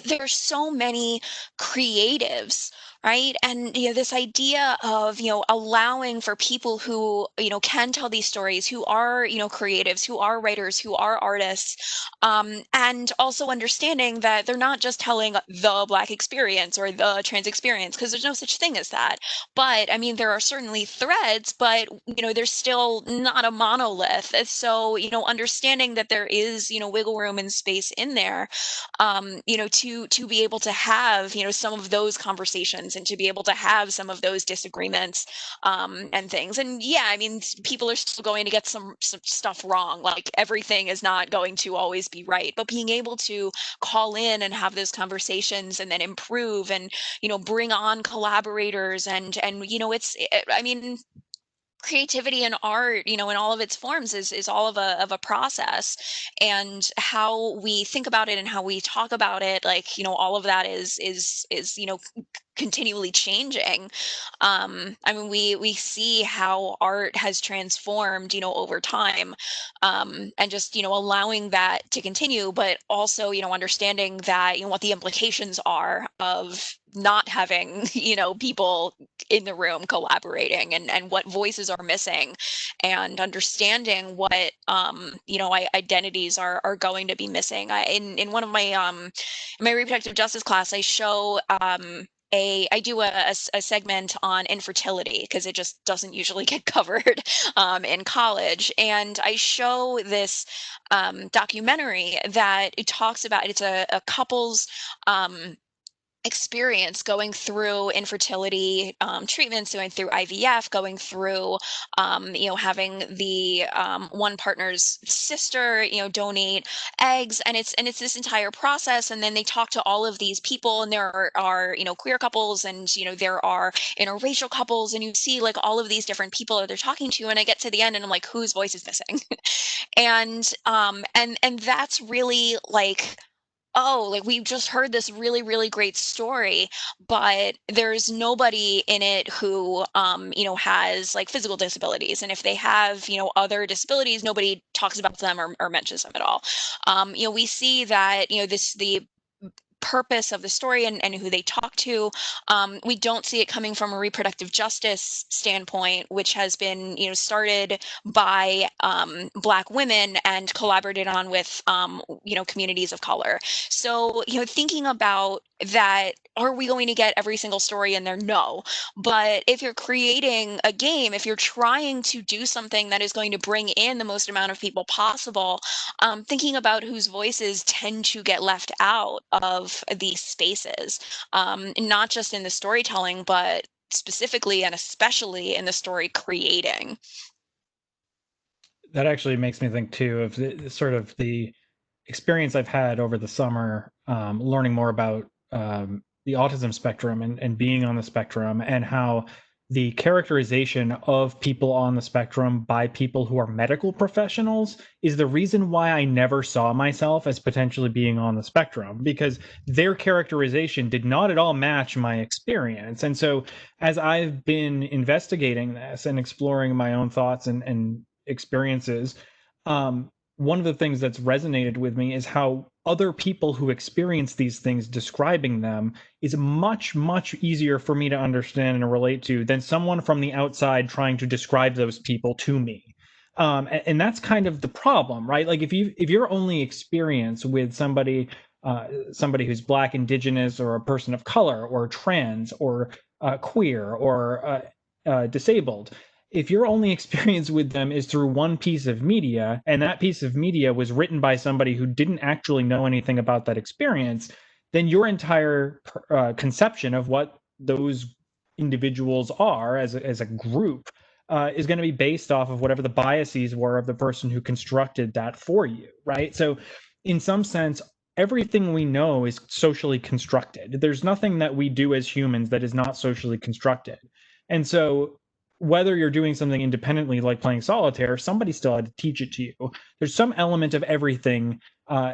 there's so many creatives, right? And this idea of allowing for people who can tell these stories, who are creatives, who are writers, who are artists, and also understanding that they're not just telling the Black experience or the trans experience, because there's no such thing as that. But I mean, there are certainly threads, but there's still not a monolith. So understanding that there is wiggle room and space in there, to be able to have some of those conversations and to be able to have some of those disagreements, and things. And yeah, I mean, people are still going to get some stuff wrong. Like everything is not going to always be right, but being able to call in and have those conversations and then improve and bring on collaborators and I mean, creativity and art, in all of its forms is all of a process, and how we think about it and how we talk about it, like all of that is continually changing. I mean, we see how art has transformed, over time, and just allowing that to continue, but also understanding that what the implications are of not having people in the room collaborating, and what voices are missing, and understanding what identities are going to be missing. In one of my in my reproductive justice class, I show I do a segment on infertility because it just doesn't usually get covered in college, and I show this documentary that it talks about. It's a couple's experience going through infertility treatments, going through IVF, going through, having the one partner's sister, donate eggs, and it's this entire process. And then they talk to all of these people, and there are queer couples, and there are interracial couples, and you see like all of these different people that they're talking to. And I get to the end, and I'm like, whose voice is missing? And that's really like, oh, like we just heard this really, really great story, but there's nobody in it who, has like physical disabilities. And if they have, other disabilities, nobody talks about them or mentions them at all. We see that, the purpose of the story and who they talk to. We don't see it coming from a reproductive justice standpoint, which has been, started by Black women and collaborated on with, communities of color. So, thinking about that, are we going to get every single story in there? No. But if you're creating a game, if you're trying to do something that is going to bring in the most amount of people possible, thinking about whose voices tend to get left out of these spaces, not just in the storytelling, but specifically and especially in the story creating. That actually makes me think too of the experience I've had over the summer, learning more about the autism spectrum and being on the spectrum, and how the characterization of people on the spectrum by people who are medical professionals is the reason why I never saw myself as potentially being on the spectrum, because their characterization did not at all match my experience. And so as I've been investigating this and exploring my own thoughts and experiences, one of the things that's resonated with me is how other people who experience these things describing them is much, much easier for me to understand and relate to than someone from the outside trying to describe those people to me. And that's kind of the problem, right? Like if your only experience with somebody who's Black, Indigenous, or a person of color, or trans, or queer, or disabled, if your only experience with them is through one piece of media, and that piece of media was written by somebody who didn't actually know anything about that experience, then your entire conception of what those individuals are as a group is going to be based off of whatever the biases were of the person who constructed that for you, right? So in some sense, everything we know is socially constructed. There's nothing that we do as humans that is not socially constructed. And so whether you're doing something independently like playing solitaire, somebody still had to teach it to you. There's some element of everything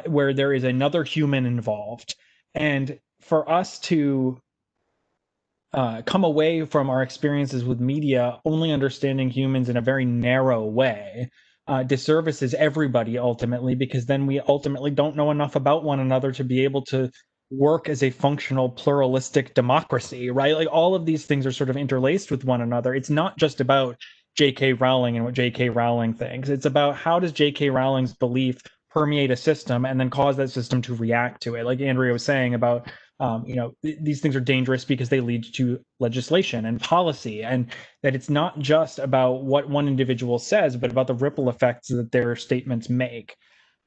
where there is another human involved. And for us to come away from our experiences with media only understanding humans in a very narrow way disservices everybody ultimately, because then we ultimately don't know enough about one another to be able to work as a functional pluralistic democracy, right? Like all of these things are sort of interlaced with one another. It's not just about J.K. Rowling and what J.K. Rowling thinks. It's about how does J.K. Rowling's belief permeate a system and then cause that system to react to it. Like Andrea was saying about, these things are dangerous because they lead to legislation and policy, and that it's not just about what one individual says, but about the ripple effects that their statements make.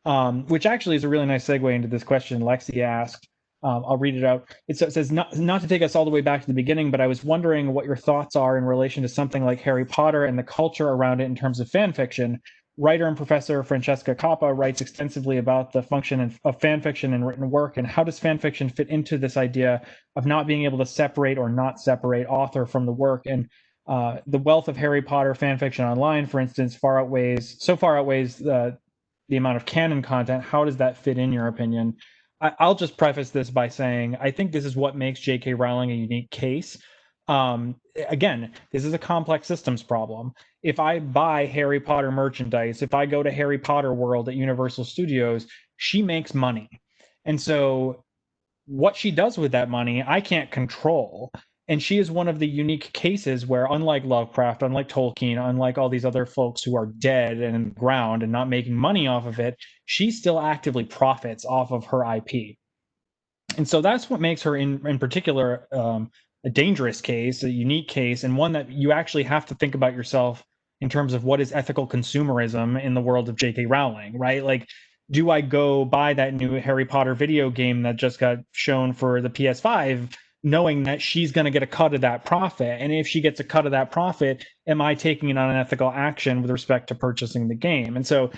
Which actually is a really nice segue into this question Lexi asked. I'll read it out. It says, not to take us all the way back to the beginning, but I was wondering what your thoughts are in relation to something like Harry Potter and the culture around it in terms of fan fiction. Writer and professor Francesca Coppa writes extensively about the function of fan fiction in written work, and how does fan fiction fit into this idea of not being able to separate or not separate author from the work. And the wealth of Harry Potter fan fiction online, for instance, far outweighs the amount of canon content. How does that fit in your opinion? I'll just preface this by saying I think this is what makes J.K. Rowling a unique case. Again, this is a complex systems problem. If I buy Harry Potter merchandise, if I go to Harry Potter World at Universal Studios, she makes money. And so what she does with that money, I can't control. And she is one of the unique cases where, unlike Lovecraft, unlike Tolkien, unlike all these other folks who are dead and in the ground and not making money off of it, she still actively profits off of her IP. And so that's what makes her, in particular, a dangerous case, a unique case, and one that you actually have to think about yourself in terms of what is ethical consumerism in the world of J.K. Rowling, right? Like, do I go buy that new Harry Potter video game that just got shown for the PS5, knowing that she's going to get a cut of that profit? And if she gets a cut of that profit, am I taking an unethical action with respect to purchasing the game? And so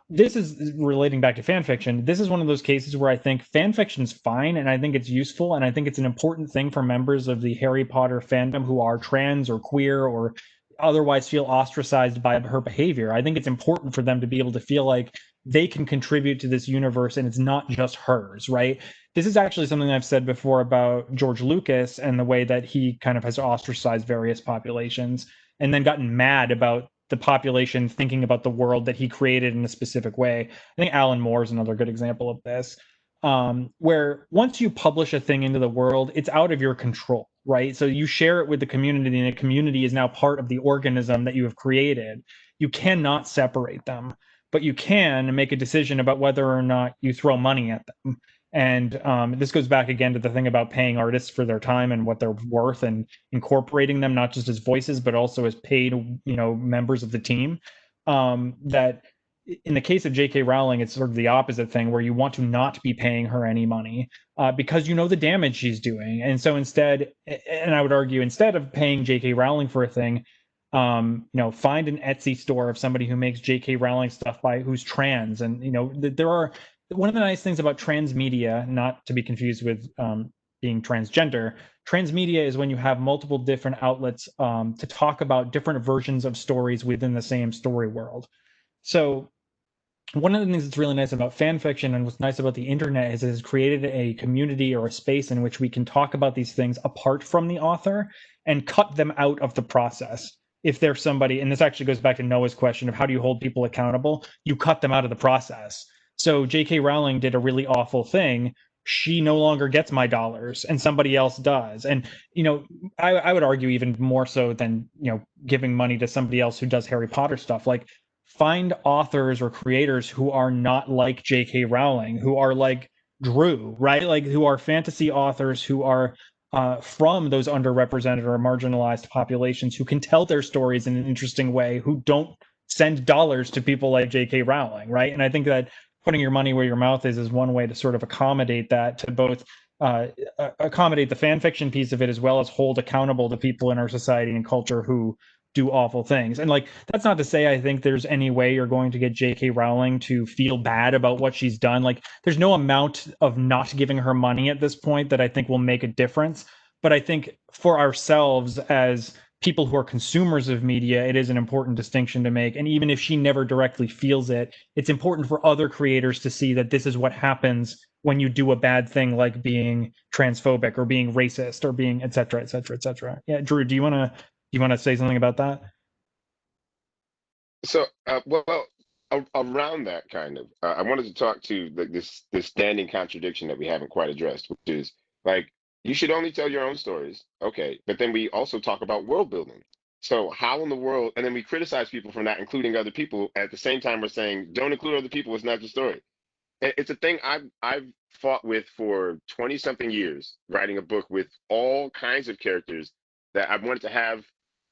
this is relating back to fan fiction. This is one of those cases where I think fan fiction is fine, and I think it's useful, and I think it's an important thing for members of the Harry Potter fandom who are trans or queer or otherwise feel ostracized by her behavior. I think it's important for them to be able to feel like they can contribute to this universe and it's not just hers, right? This is actually something I've said before about George Lucas and the way that he kind of has ostracized various populations and then gotten mad about the population thinking about the world that he created in a specific way. I think Alan Moore is another good example of this. where once you publish a thing into the world, it's out of your control, right? So you share it with the community, and the community is now part of the organism that you have created. You cannot separate them, but you can make a decision about whether or not you throw money at them. And this goes back again to the thing about paying artists for their time and what they're worth, and incorporating them not just as voices but also as paid, members of the team. That in the case of J.K. Rowling, it's sort of the opposite thing, where you want to not be paying her any money because you know the damage she's doing. And so instead, and I would argue, instead of paying J.K. Rowling for a thing, find an Etsy store of somebody who makes J.K. Rowling stuff who's trans. And there are, one of the nice things about transmedia, not to be confused with being transgender. Transmedia is when you have multiple different outlets to talk about different versions of stories within the same story world. So one of the things that's really nice about fan fiction, and what's nice about the internet, is it has created a community or a space in which we can talk about these things apart from the author and cut them out of the process. If there's somebody, and this actually goes back to Noah's question of how do you hold people accountable, you cut them out of the process. So J.K. Rowling did a really awful thing. She no longer gets my dollars, and somebody else does. And I would argue even more so than giving money to somebody else who does Harry Potter stuff. Like, find authors or creators who are not like J.K. Rowling, who are like Drew, right? Like, who are fantasy authors, who are from those underrepresented or marginalized populations, who can tell their stories in an interesting way, who don't send dollars to people like J.K. Rowling, right? And I think that putting your money where your mouth is one way to sort of accommodate that, to both accommodate the fan fiction piece of it, as well as hold accountable the people in our society and culture who do awful things. And like, that's not to say I think there's any way you're going to get J.K. Rowling to feel bad about what she's done. Like, there's no amount of not giving her money at this point that I think will make a difference. But I think for ourselves as people who are consumers of media, it is an important distinction to make. And even if she never directly feels it, it's important for other creators to see that this is what happens when you do a bad thing, like being transphobic or being racist or being et cetera, et cetera, et cetera. Yeah, Drew, do you want to say something about that? So, around that kind of, I wanted to talk to this standing contradiction that we haven't quite addressed, which is like, you should only tell your own stories, okay? But then we also talk about world building. So how in the world, and then we criticize people for not including other people. At the same time, we're saying don't include other people. It's not your story. It's a thing I've fought with for 20 something years, writing a book with all kinds of characters that I wanted to have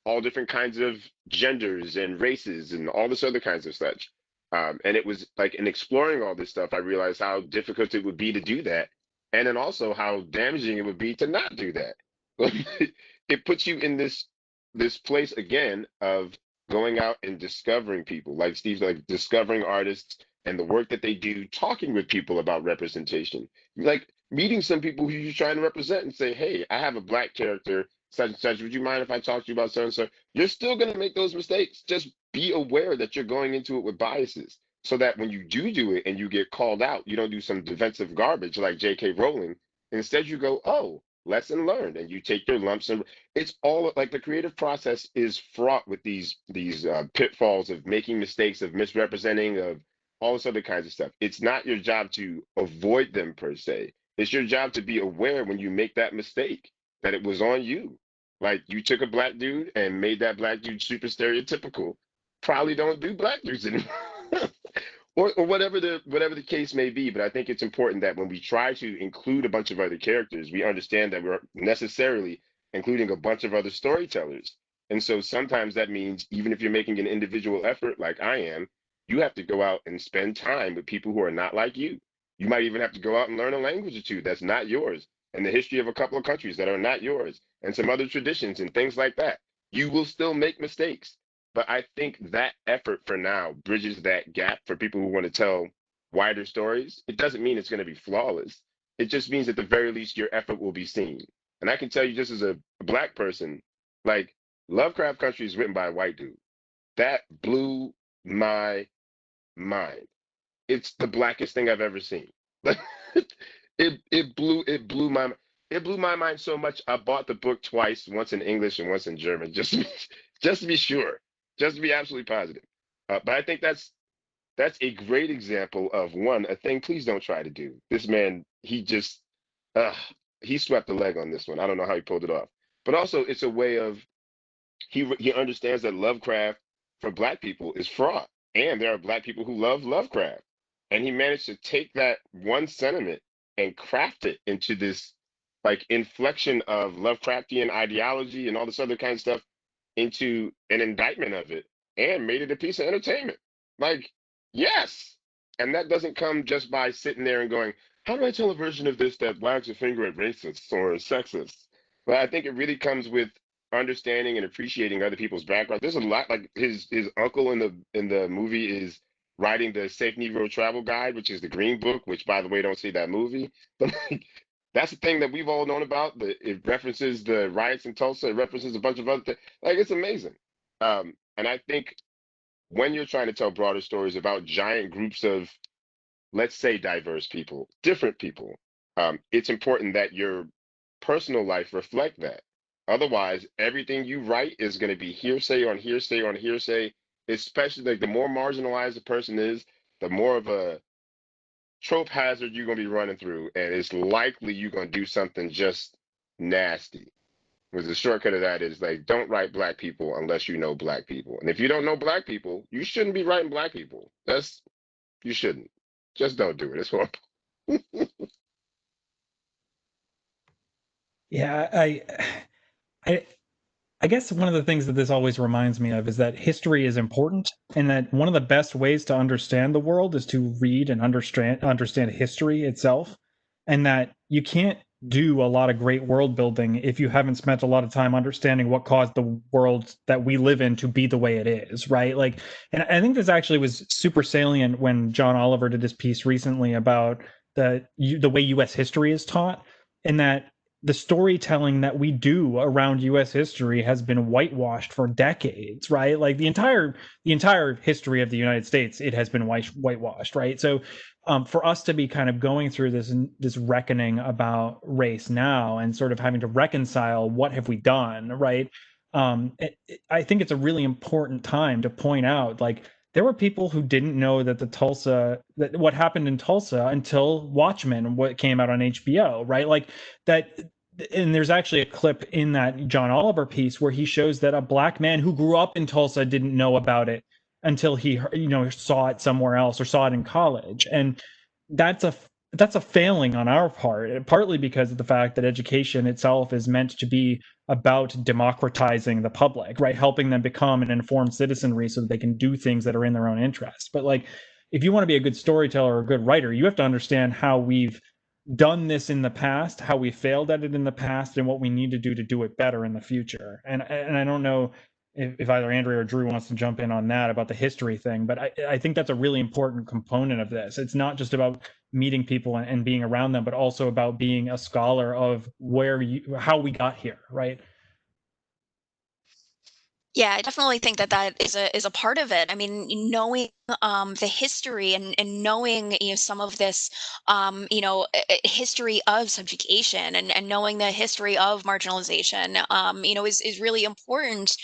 all different kinds of genders and races and all this other kinds of such. And it was like in exploring all this stuff, I realized how difficult it would be to do that. And then also how damaging it would be to not do that. It puts you in this place again of going out and discovering people, like Steve's, like discovering artists and the work that they do, talking with people about representation, like meeting some people who you're trying to represent and say, hey, I have a black character, such and such. Would you mind if I talk to you about so and so? You're still going to make those mistakes. Just be aware that you're going into it with biases, so that when you do it and you get called out, you don't do some defensive garbage like J.K. Rowling. Instead, you go, oh, lesson learned, and you take your lumps. And it's all like the creative process is fraught with these pitfalls of making mistakes, of misrepresenting, of all this other kinds of stuff. It's not your job to avoid them per se. It's your job to be aware when you make that mistake that it was on you. Like, you took a black dude and made that black dude super stereotypical. Probably don't do black dudes anymore. Or whatever the case may be. But I think it's important that when we try to include a bunch of other characters, we understand that we're necessarily including a bunch of other storytellers. And so sometimes that means, even if you're making an individual effort like I am, you have to go out and spend time with people who are not like you. You might even have to go out and learn a language or two that's not yours, and the history of a couple of countries that are not yours, and some other traditions and things like that. You will still make mistakes. But I think that effort for now bridges that gap for people who want to tell wider stories. It doesn't mean it's going to be flawless. It just means at the very least your effort will be seen. And I can tell you, just as a black person, like, Lovecraft Country is written by a white dude. That blew my mind. It's the blackest thing I've ever seen. It blew my mind so much. I bought the book twice, once in English and once in German, just to be sure, just to be absolutely positive. But I think that's a great example of one, a thing please don't try to do. This man, uh, he swept the leg on this one. I don't know how he pulled it off. But also, it's a way of he understands that Lovecraft for Black people is fraud, and there are Black people who love Lovecraft, and he managed to take that one sentiment and craft it into this like inflection of Lovecraftian ideology and all this other kind of stuff into an indictment of it and made it a piece of entertainment. Like, yes. And that doesn't come just by sitting there and going, how do I tell a version of this that wags a finger at racists or sexists? But I think it really comes with understanding and appreciating other people's background. There's a lot like his uncle in the movie is writing the Safe Negro Travel Guide, which is the Green Book, which by the way, don't see that movie. But like, that's the thing that we've all known about. It references the riots in Tulsa. It references a bunch of other things. Like it's amazing. And I think when you're trying to tell broader stories about giant groups of, let's say, diverse people, different people, it's important that your personal life reflect that. Otherwise, everything you write is going to be hearsay on hearsay on hearsay. Especially like the more marginalized a person is, the more of a trope hazard you're going to be running through, and it's likely you're going to do something just nasty. Because the shortcut of that is like, don't write Black people unless you know Black people. And if you don't know Black people, you shouldn't be writing Black people. You shouldn't. Just don't do it. It's horrible. Yeah, I I guess one of the things that this always reminds me of is that history is important, and that one of the best ways to understand the world is to read and understand history itself, and that you can't do a lot of great world building if you haven't spent a lot of time understanding what caused the world that we live in to be the way it is, right? Like, and I think this actually was super salient when John Oliver did this piece recently about the way U.S. history is taught, and that the storytelling that we do around U.S. history has been whitewashed for decades, right? Like the entire history of the United States, it has been whitewashed, right? So, for us to be kind of going through this reckoning about race now and sort of having to reconcile what have we done, right? I think it's a really important time to point out, like, there were people who didn't know that what happened in Tulsa until Watchmen, what came out on HBO, right? Like that. And there's actually a clip in that John Oliver piece where he shows that a Black man who grew up in Tulsa didn't know about it until he, saw it somewhere else or saw it in college. And that's a that's a failing on our part, partly because of the fact that education itself is meant to be about democratizing the public, right? Helping them become an informed citizenry so that they can do things that are in their own interest. But like, if you want to be a good storyteller or a good writer, you have to understand how we've done this in the past, how we failed at it in the past, and what we need to do it better in the future. And I don't know if either Andrea or Drew wants to jump in on that about the history thing, but I think that's a really important component of this. It's not just about meeting people and being around them, but also about being a scholar of how we got here, right? Yeah, I definitely think that that is a part of it. I mean, knowing the history and knowing some of this history of subjugation and knowing the history of marginalization is really important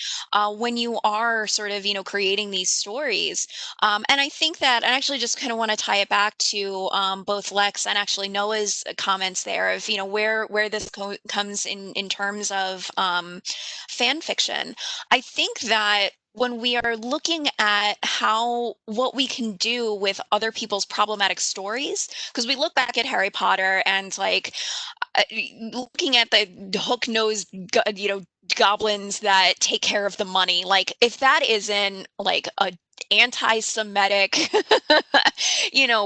when you are sort of creating these stories. And I think that I actually just kind of want to tie it back to both Lex and actually Noah's comments there of where this comes in terms of fan fiction. I think that when we are looking at what we can do with other people's problematic stories, because we look back at Harry Potter and like looking at the hook-nosed, goblins that take care of the money, like if that isn't like a anti-Semitic,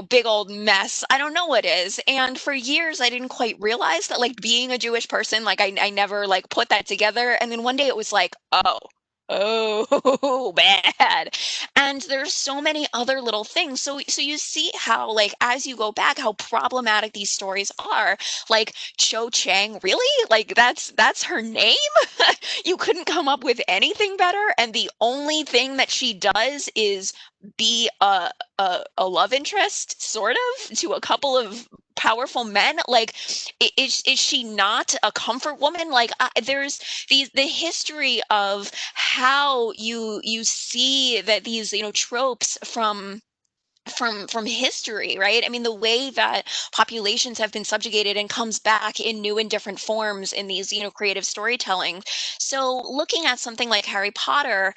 big old mess. I don't know what is. And for years, I didn't quite realize that, like, being a Jewish person, like, I never, like, put that together. And then one day it was like, oh, bad. And there's so many other little things. So you see how, like, as you go back, how problematic these stories are. Like, Cho Chang, really? Like, that's her name? You couldn't come up with anything better, and the only thing that she does is be a love interest, sort of, to a couple of powerful men. Like, is she not a comfort woman? Like, there's the history of how you see that these tropes from from history, right? I mean, the way that populations have been subjugated and comes back in new and different forms in these, creative storytelling. So looking at something like Harry Potter,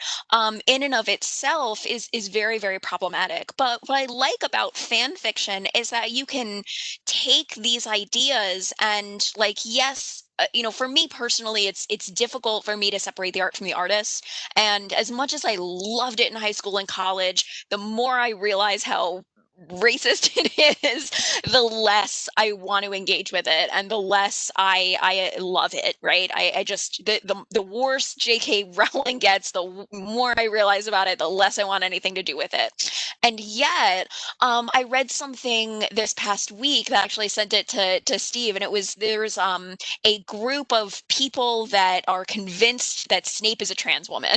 in and of itself is very, very problematic. But what I like about fan fiction is that you can take these ideas and, like, yes, for me personally, it's difficult for me to separate the art from the artist. And as much as I loved it in high school and college, the more I realize how racist it is, the less I want to engage with it and the less I love it, right? I just the worse J.K. Rowling gets, the more I realize about it, the less I want anything to do with it. And yet, I read something this past week that actually sent it to Steve, and there's a group of people that are convinced that Snape is a trans woman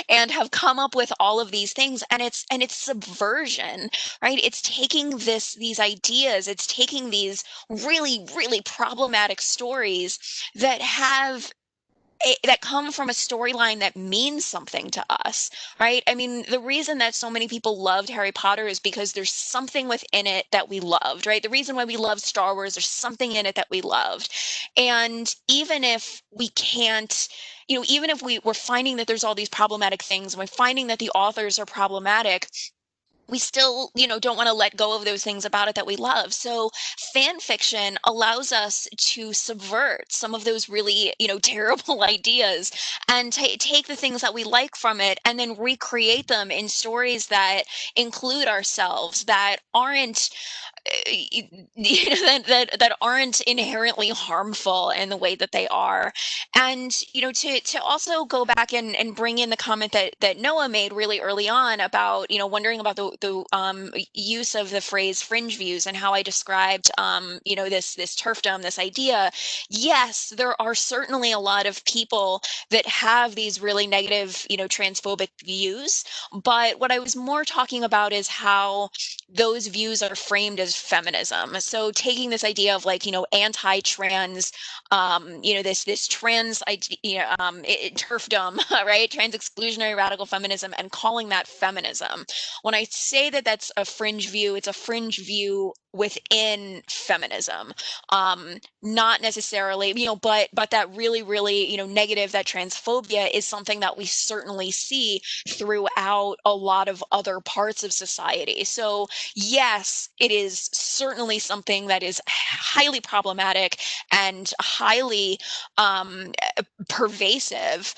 and have come up with all of these things, and it's subversion, right? It's taking these ideas, it's taking these really, really problematic stories that that come from a storyline that means something to us, right? I mean, the reason that so many people loved Harry Potter is because there's something within it that we loved, right? The reason why we love Star Wars, there's something in it that we loved. And even if we can't, even if we're finding that there's all these problematic things, and we're finding that the authors are problematic, we still, don't want to let go of those things about it that we love. So fan fiction allows us to subvert some of those really, terrible ideas and take the things that we like from it and then recreate them in stories that include ourselves, that aren't that aren't inherently harmful in the way that they are. And to also go back and bring in the comment that Noah made really early on about wondering about the use of the phrase fringe views and how I described this turfdom, this idea. Yes, there are certainly a lot of people that have these really negative transphobic views, but what I was more talking about is how those views are framed as feminism. So taking this idea of, like, anti-trans, this trans idea, turfdom, right? Trans exclusionary radical feminism, and calling that feminism. When I say that that's a fringe view, it's a fringe view within feminism. Not necessarily, but that really, really, negative, that transphobia is something that we certainly see throughout a lot of other parts of society. So yes, it is certainly something that is highly problematic and highly pervasive,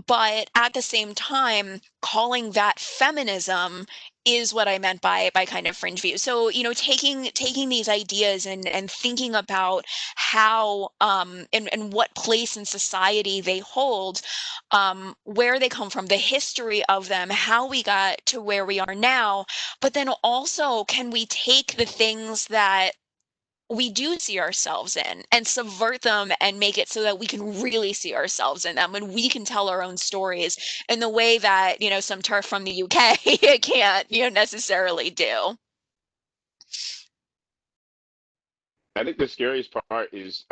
but at the same time, calling that feminism is what I meant by kind of fringe view. So, taking these ideas and thinking about how and what place in society they hold, where they come from, the history of them, how we got to where we are now, but then also, can we take the things that we do see ourselves in and subvert them and make it so that we can really see ourselves in them and we can tell our own stories in the way that, some turf from the UK can't, necessarily do. I think the scariest part is,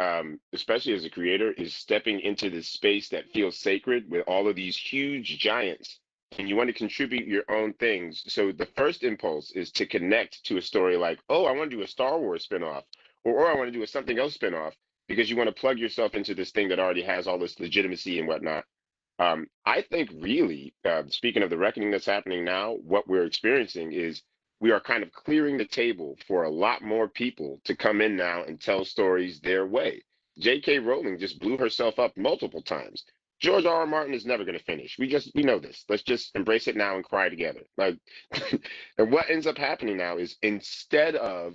especially as a creator, is stepping into this space that feels sacred with all of these huge giants, and you want to contribute your own things. So the first impulse is to connect to a story like, oh, I want to do a Star Wars spinoff, or I want to do a something else spinoff, because you want to plug yourself into this thing that already has all this legitimacy and whatnot. I think really, speaking of the reckoning that's happening now, what we're experiencing is we are kind of clearing the table for a lot more people to come in now and tell stories their way. J.K. Rowling just blew herself up multiple times. George R. R. Martin is never going to finish. We know this. Let's just embrace it now and cry together. Like, and what ends up happening now is, instead of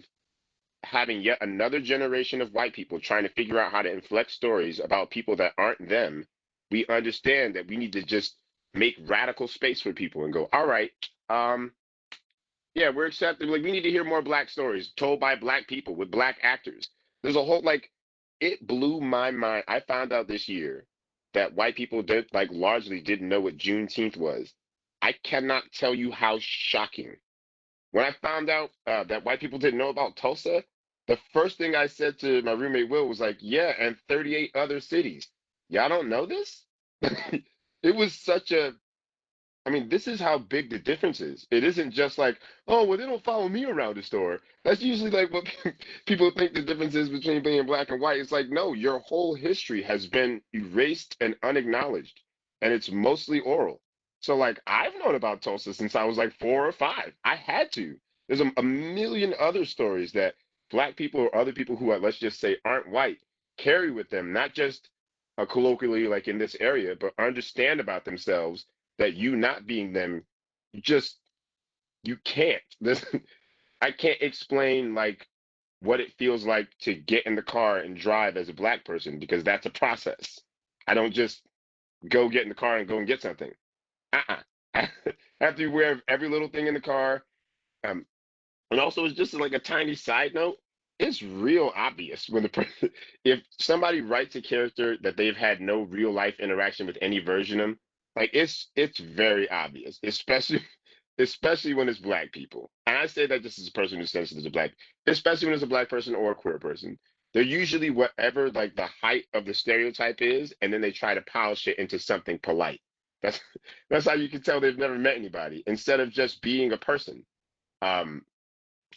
having yet another generation of white people trying to figure out how to inflect stories about people that aren't them, we understand that we need to just make radical space for people and go, all right, um, yeah, we're accepting. Like, we need to hear more black stories told by black people with black actors. There's a whole, like, it blew my mind. I found out this year that white people did, like, largely didn't know what Juneteenth was. I cannot tell you how shocking. When I found out that white people didn't know about Tulsa, the first thing I said to my roommate Will was like, yeah, and 38 other cities. Y'all don't know this? It was such a I mean, this is how big the difference is. It isn't just like, oh, well, they don't follow me around the store. That's usually like what people think the difference is between being black and white. It's like, no, your whole history has been erased and unacknowledged, and it's mostly oral. So, like, I've known about Tulsa since I was like 4 or 5. I had to. There's a million other stories that black people or other people who are, let's just say, aren't white carry with them, not just colloquially, like in this area, but understand about themselves that you not being them, just you can't. This I can't explain like what it feels like to get in the car and drive as a black person because that's a process. I don't just go get in the car and go and get something. Uh-uh. I have to be aware of every little thing in the car. Um, and also, it's just like a tiny side note. It's real obvious when the person, if somebody writes a character that they've had no real life interaction with any version of them, like it's very obvious, especially when it's black people. And I say that just as a person who's sensitive to black, especially when it's a black person or a queer person. They're usually whatever like the height of the stereotype is, and then they try to polish it into something polite. That's that's how you can tell they've never met anybody instead of just being a person. Um,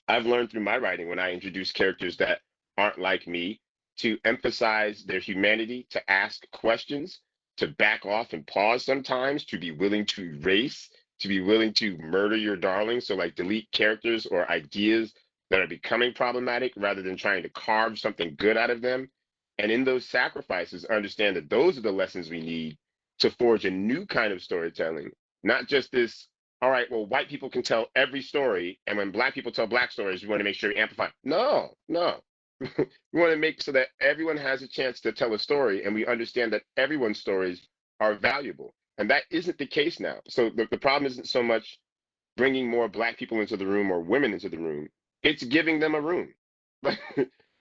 I've learned through my writing when I introduce characters that aren't like me to emphasize their humanity, to ask questions, to back off and pause sometimes, to be willing to erase, to be willing to murder your darling. So, like, delete characters or ideas that are becoming problematic rather than trying to carve something good out of them. And in those sacrifices, understand that those are the lessons we need to forge a new kind of storytelling, not just this all right, well, white people can tell every story, and when black people tell black stories, we want to make sure we amplify. No, no. We want to make so that everyone has a chance to tell a story, and we understand that everyone's stories are valuable. And that isn't the case now. So the problem isn't so much bringing more black people into the room or women into the room, it's giving them a room.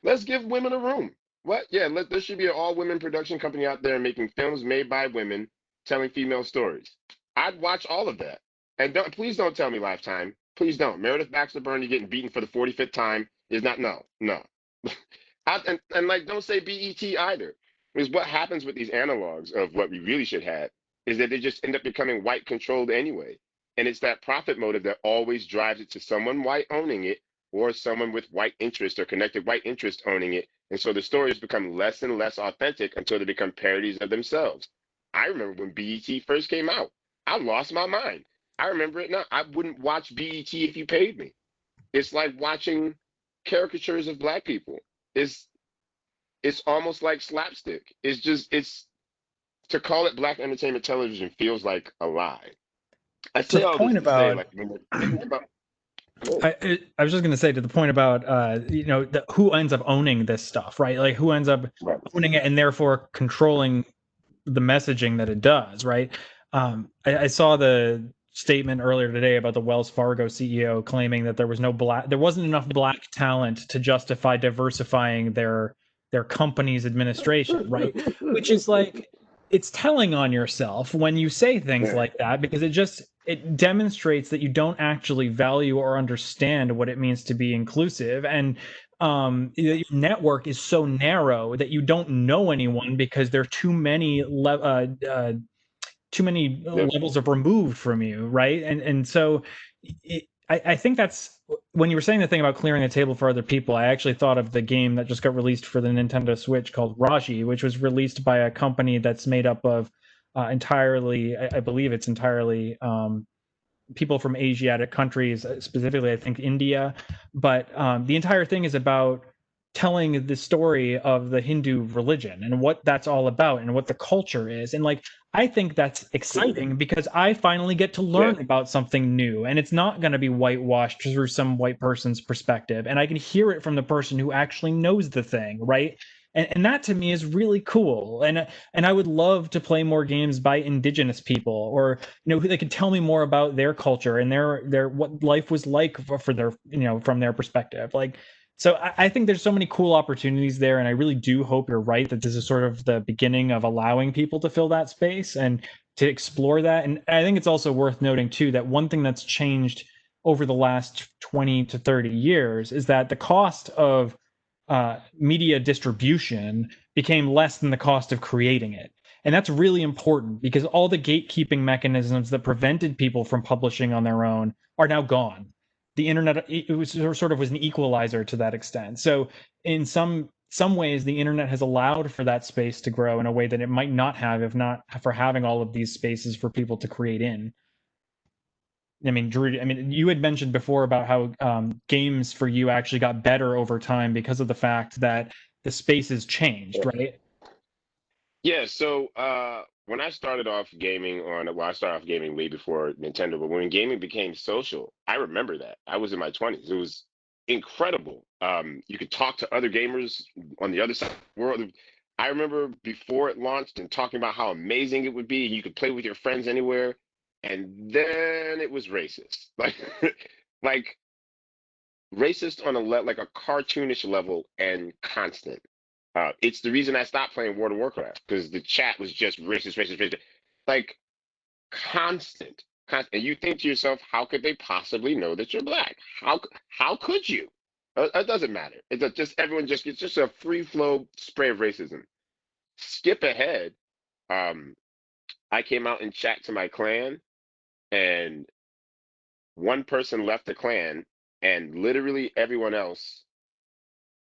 Let's give women a room. What? Yeah, there should be an all women production company out there making films made by women telling female stories. I'd watch all of that. And please don't tell me Lifetime. Please don't. Meredith Baxter Burney getting beaten for the 45th time is not, no, no. And like, don't say BET either. Because what happens with these analogs of what we really should have is that they just end up becoming white controlled anyway. And it's that profit motive that always drives it to someone white owning it or someone with white interest or connected white interest owning it. And so the stories become less and less authentic until they become parodies of themselves. I remember when BET first came out, I lost my mind. I remember it now. I wouldn't watch BET if you paid me. It's like watching caricatures of black people. It's it's almost like slapstick. It's to call it black entertainment television feels like a lie. I To say the all this point to say, about, like, when we're thinking about, I was just going to say to the point about, who ends up owning this stuff, right? Like who ends up right, owning it and therefore controlling the messaging that it does, right? I saw the statement earlier today about the Wells Fargo CEO claiming that there wasn't enough black talent to justify diversifying their company's administration, right? Which is like, it's telling on yourself when you say things yeah, like that, because it demonstrates that you don't actually value or understand what it means to be inclusive. And your network is so narrow that you don't know anyone because there are too many yep, levels of removed from you, right? And so I think that's when you were saying the thing about clearing the table for other people. I actually thought of the game that just got released for the Nintendo Switch called Raji, which was released by a company that's made up of entirely, I believe it's entirely people from Asiatic countries, specifically I think India. But the entire thing is about telling the story of the Hindu religion and what that's all about and what the culture is. And like, I think that's exciting because I finally get to yeah, learn about something new, and it's not going to be whitewashed through some white person's perspective. And I can hear it from the person who actually knows the thing, right? And that to me is really cool. And I would love to play more games by indigenous people, or who they could tell me more about their culture and their what life was like for their from their perspective. Like, so I think there's so many cool opportunities there, and I really do hope you're right that this is sort of the beginning of allowing people to fill that space and to explore that. And I think it's also worth noting too that one thing that's changed over the last 20 to 30 years is that the cost of media distribution became less than the cost of creating it. And that's really important because all the gatekeeping mechanisms that prevented people from publishing on their own are now gone. The internet, it was sort of was an equalizer to that extent. So in some ways, the internet has allowed for that space to grow in a way that it might not have if not for having all of these spaces for people to create in. I mean, Drew, I mean, you had mentioned before about how games for you actually got better over time because of the fact that the spaces changed, right? Yeah, so when I started off gaming I started off gaming way before Nintendo, but when gaming became social, I remember that. I was in my 20s. It was incredible. You could talk to other gamers on the other side of the world. I remember before it launched and talking about how amazing it would be, and you could play with your friends anywhere, and then it was racist. Like racist on like a cartoonish level and constant. It's the reason I stopped playing World of Warcraft because the chat was just racist, racist, racist, like constant, constant. And you think to yourself, how could they possibly know that you're black? How could you? It doesn't matter. Just everyone just it's just a free flow spray of racism. Skip ahead. Um, I came out and chat to my clan, and one person left the clan, and literally everyone else.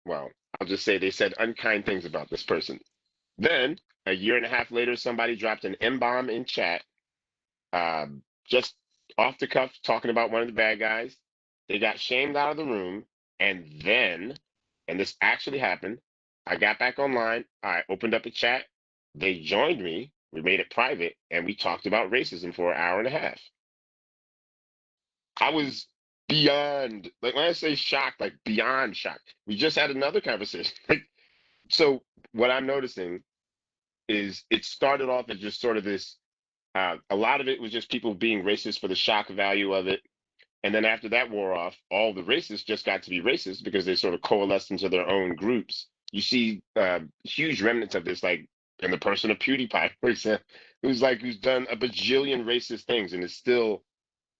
Well, I'll just say they said unkind things about this person. Then a year and a half later, somebody dropped an M-bomb in chat, just off the cuff, talking about one of the bad guys. They got shamed out of the room, and then, and this actually happened, I got back online, I opened up a chat, they joined me, we made it private, and we talked about racism for an hour and a half. I was beyond, like when I say shocked, like beyond shocked. We just had another conversation. So what I'm noticing is it started off as just sort of this a lot of it was just people being racist for the shock value of it. And then after that wore off, all the racists just got to be racist because they sort of coalesced into their own groups. You see huge remnants of this, like in the person of PewDiePie, for example, who's done a bajillion racist things and is still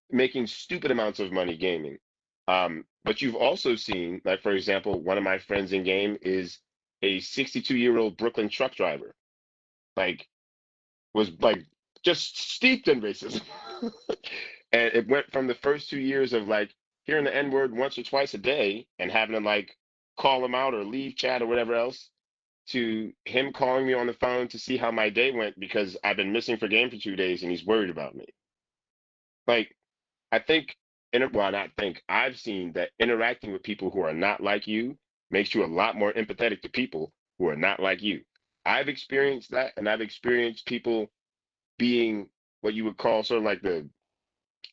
making stupid amounts of money gaming. But you've also seen, like, for example, one of my friends in game is a 62-year-old Brooklyn truck driver. Like, was like just steeped in racism. And it went from the first 2 years of like hearing the N-word once or twice a day and having to like call him out or leave chat or whatever else, to him calling me on the phone to see how my day went because I've been missing for game for 2 days and he's worried about me. Like, I think, well, not think, I've seen that interacting with people who are not like you makes you a lot more empathetic to people who are not like you. I've experienced that, and I've experienced people being what you would call sort of like the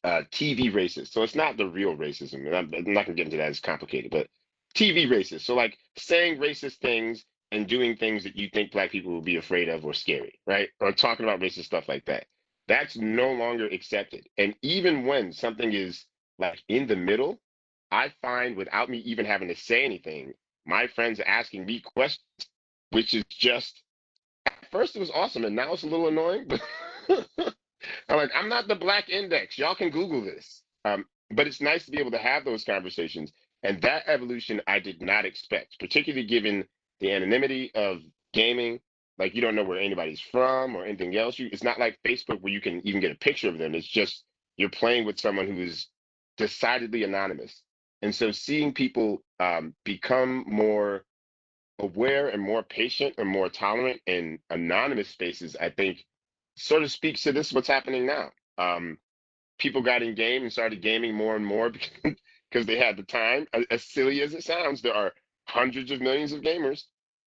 TV racist. So it's not the real racism. And I'm not gonna get into that. It's complicated, but TV racist. So like saying racist things and doing things that you think black people will be afraid of or scary, right? Or talking about racist stuff like that. That's no longer accepted. And even when something is like in the middle, I find without me even having to say anything, my friends asking me questions, which is just at first it was awesome and now it's a little annoying, but I'm like, I'm not the Black Index. Y'all can Google this. But it's nice to be able to have those conversations. And that evolution I did not expect, particularly given the anonymity of gaming. Like you don't know where anybody's from or anything else. It's not like Facebook where you can even get a picture of them. It's just you're playing with someone who is decidedly anonymous. And so seeing people become more aware and more patient and more tolerant in anonymous spaces, I think sort of speaks to this what's happening now. People got in game and started gaming more and more because they had the time. As silly as it sounds, there are hundreds of millions of gamers,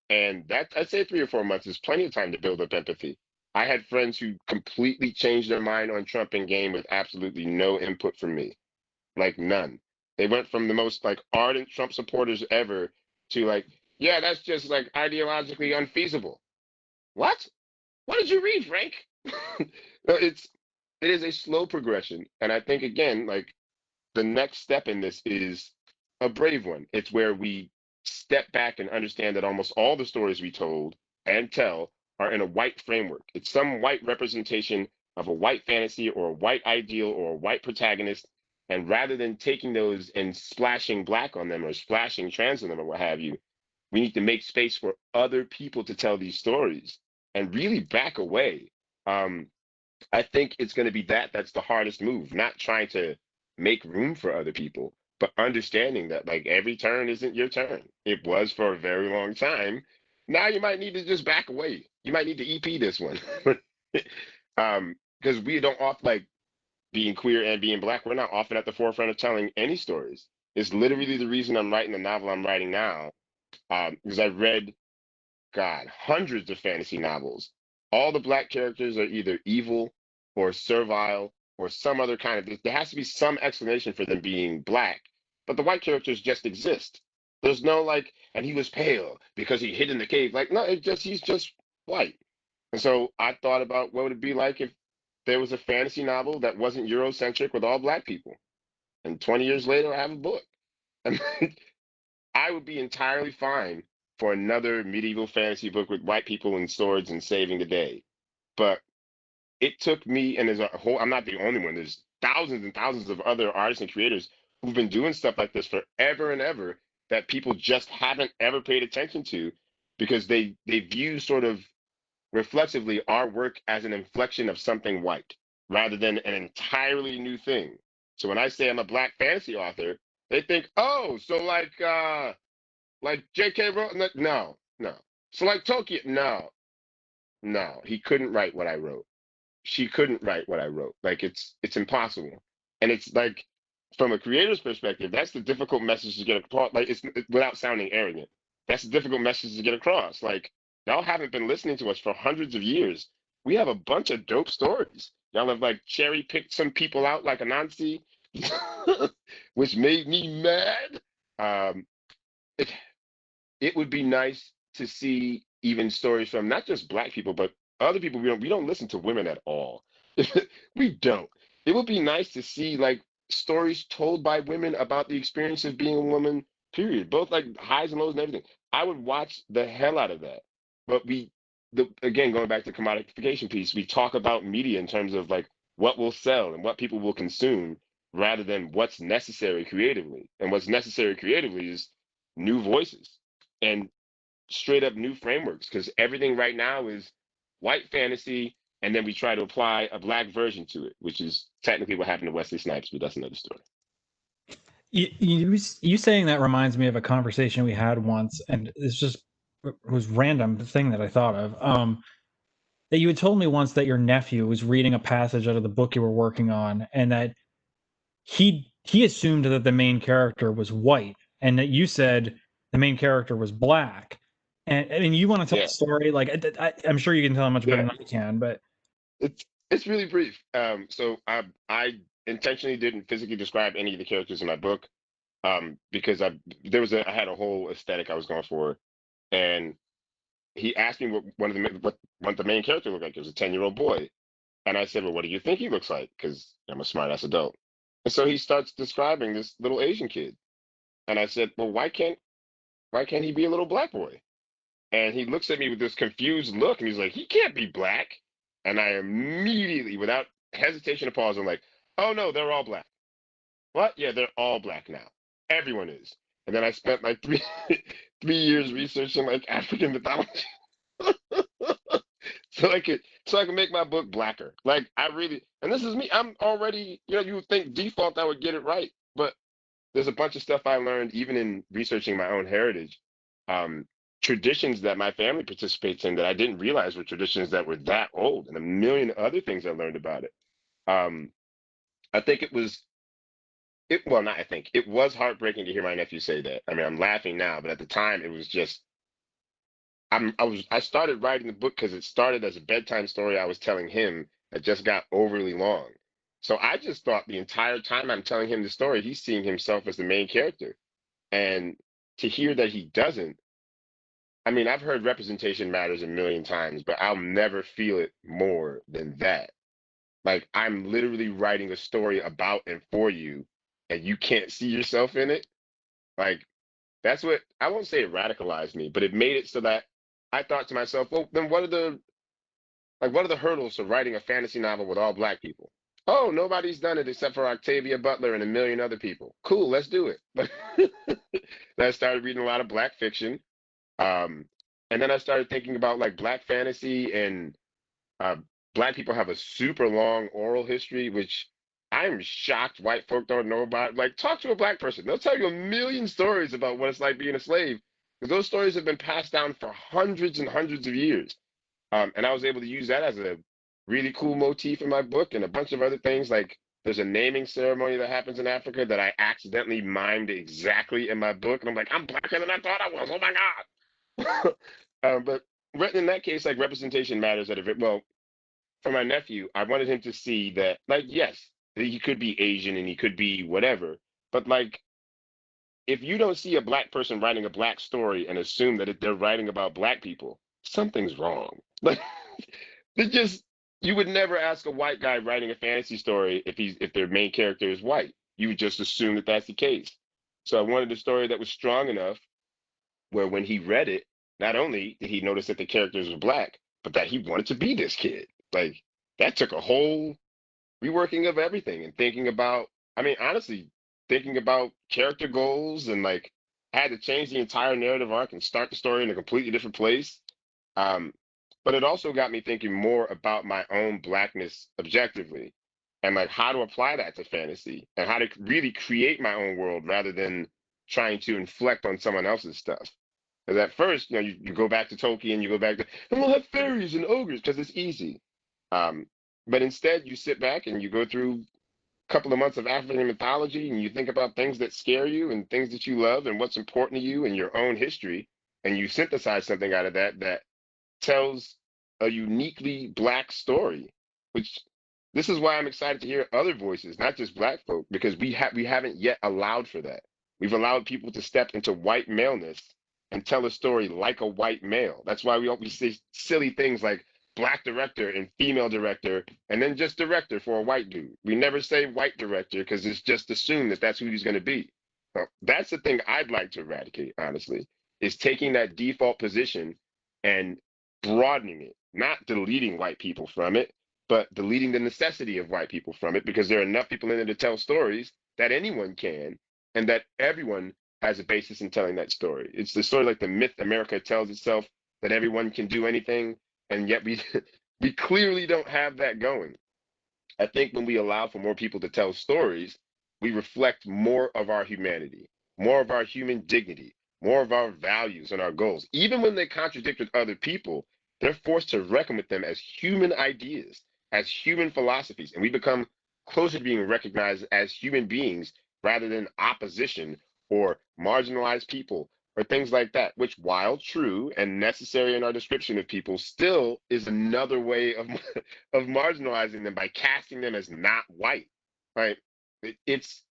and that I'd say 3 or 4 months is plenty of time to build up empathy. I had friends who completely changed their mind on Trump in game with absolutely no input from me, like none. They went from the most like ardent Trump supporters ever to like, yeah, that's just like ideologically unfeasible. What? What did you read, Frank? No, it is a slow progression, and I think again, like the next step in this is a brave one. It's where we step back and understand that almost all the stories we told and tell are in a white framework. It's some white representation of a white fantasy or a white ideal or a white protagonist. And rather than taking those and splashing black on them or splashing trans on them or what have you, we need to make space for other people to tell these stories and really back away. I think it's going to be that's the hardest move, not trying to make room for other people, but understanding that like every turn isn't your turn. It was for a very long time. Now you might need to just back away. You might need to EP this one. Because we don't often like being queer and being black, we're not often at the forefront of telling any stories. It's literally the reason I'm writing the novel I'm writing now. Because I've read, God, hundreds of fantasy novels. All the black characters are either evil or servile or some other kind of. There has to be some explanation for them being black, but the white characters just exist. There's no like, and he was pale because he hid in the cave. Like, no, he's just white. And so I thought about what would it be like if there was a fantasy novel that wasn't Eurocentric with all black people. And 20 years later, I have a book. And I would be entirely fine for another medieval fantasy book with white people and swords and saving the day. But it took me, and there's a whole, I'm not the only one, there's thousands and thousands of other artists and creators who've been doing stuff like this forever and ever that people just haven't ever paid attention to because they view sort of reflexively our work as an inflection of something white rather than an entirely new thing. So when I say I'm a black fantasy author, they think, oh, so like J.K. Rowling? No, no. So like Tolkien? No, no. He couldn't write what I wrote. She couldn't write what I wrote. Like it's impossible. And it's like from a creator's perspective, that's the difficult message to get across. Like it's without sounding arrogant. That's the difficult message to get across. Like y'all haven't been listening to us for hundreds of years. We have a bunch of dope stories. Y'all have like cherry picked some people out like Anansi, which made me mad. Um, it, it would be nice to see even stories from not just black people, but other people. We don't listen to women at all. We don't. It would be nice to see like stories told by women about the experience of being a woman, period. Both like highs and lows and everything. I would watch the hell out of that. But again, going back to the commodification piece, we talk about media in terms of like what will sell and what people will consume rather than what's necessary creatively. And what's necessary creatively is new voices and straight up new frameworks because everything right now is white fantasy and then we try to apply a black version to it, which is technically what happened to Wesley Snipes, but that's another story. You saying that reminds me of a conversation we had once, and it was random thing that I thought of. That you had told me once that your nephew was reading a passage out of the book you were working on, and that he assumed that the main character was white, and that you said the main character was black. And you want to tell Yeah, the story? Like I'm sure you can tell much better yeah. than I can, but It's really brief. So I intentionally didn't physically describe any of the characters in my book, because I had a whole aesthetic I was going for, and he asked me what the main character looked like. It was a 10-year-old boy, and I said, well, what do you think he looks like? Because I'm a smart ass adult. And so he starts describing this little Asian kid, and I said, well, why can't he be a little black boy? And he looks at me with this confused look, and he's like, he can't be black. And I immediately, without hesitation or pause, I'm like, oh no, they're all black. What? Yeah, they're all black now. Everyone is. And then I spent like three 3 years researching like African mythology. So I could make my book blacker. Like I really, and this is me. I'm already, you would think default I would get it right, but there's a bunch of stuff I learned even in researching my own heritage, um, traditions that my family participates in that I didn't realize were traditions that were that old, and a million other things I learned about it. Um, I think well, not I think it was heartbreaking to hear my nephew say that. I mean, I'm laughing now, but at the time it was just I started writing the book because it started as a bedtime story I was telling him that just got overly long. So I just thought the entire time I'm telling him the story, he's seeing himself as the main character. And to hear that he doesn't, I mean, I've heard representation matters a million times, but I'll never feel it more than that. Like I'm literally writing a story about and for you, and you can't see yourself in it. Like that's what I won't say it radicalized me, but it made it so that I thought to myself, well, then what are the hurdles to writing a fantasy novel with all black people? Oh, nobody's done it except for Octavia Butler and a million other people. Cool, let's do it. But then I started reading a lot of black fiction. Um, And then I started thinking about like Black fantasy, and uh, Black people have a super long oral history, which I'm shocked white folk don't know about. Like, talk to a Black person; they'll tell you a million stories about what it's like being a slave, because those stories have been passed down for hundreds and hundreds of years. And I was able to use that as a really cool motif in my book, and a bunch of other things. Like, there's a naming ceremony that happens in Africa that I accidentally mimed exactly in my book, and I'm like, I'm Blacker than I thought I was. Oh my God! But in that case, like, representation matters at a well. For my nephew, I wanted him to see that, like, yes, he could be Asian and he could be whatever, but like, if you don't see a Black person writing a Black story and assume that they're writing about Black people, something's wrong. Like, it just, you would never ask a white guy writing a fantasy story if their main character is white. You would just assume that that's the case. So I wanted a story that was strong enough where when he read it, not only did he notice that the characters were Black, but that he wanted to be this kid. Like, that took a whole reworking of everything, and thinking about, I mean, honestly, thinking about character goals, and like, I had to change the entire narrative arc and start the story in a completely different place. Um, but it also got me thinking more about my own Blackness objectively, and like how to apply that to fantasy, and how to really create my own world rather than trying to inflect on someone else's stuff. Because at first, you go back to Tolkien, you go back to, and we'll have fairies and ogres because it's easy. Um, but instead, you sit back and you go through a couple of months of African mythology, and you think about things that scare you and things that you love and what's important to you and your own history, and you synthesize something out of that that tells a uniquely Black story. Which, this is why I'm excited to hear other voices, not just Black folk, because we haven't yet allowed for that. We've allowed people to step into white maleness and tell a story like a white male. That's why we always say silly things like Black director and female director, and then just director for a white dude. We never say white director because it's just assumed that that's who he's going to be. Well, that's the thing I'd like to eradicate, honestly, is taking that default position and broadening it, not deleting white people from it, but deleting the necessity of white people from it, because there are enough people in it to tell stories that anyone can, and that everyone has a basis in telling that story. It's the sort of like the myth America tells itself, that everyone can do anything, and yet we we clearly don't have that going. I think when we allow for more people to tell stories, we reflect more of our humanity, more of our human dignity, more of our values and our goals. Even when they contradict with other people, they're forced to reckon with them as human ideas, as human philosophies, and we become closer to being recognized as human beings rather than opposition or marginalized people or things like that, which, while true and necessary in our description of people, still is another way of of marginalizing them by casting them as not white. Right? It's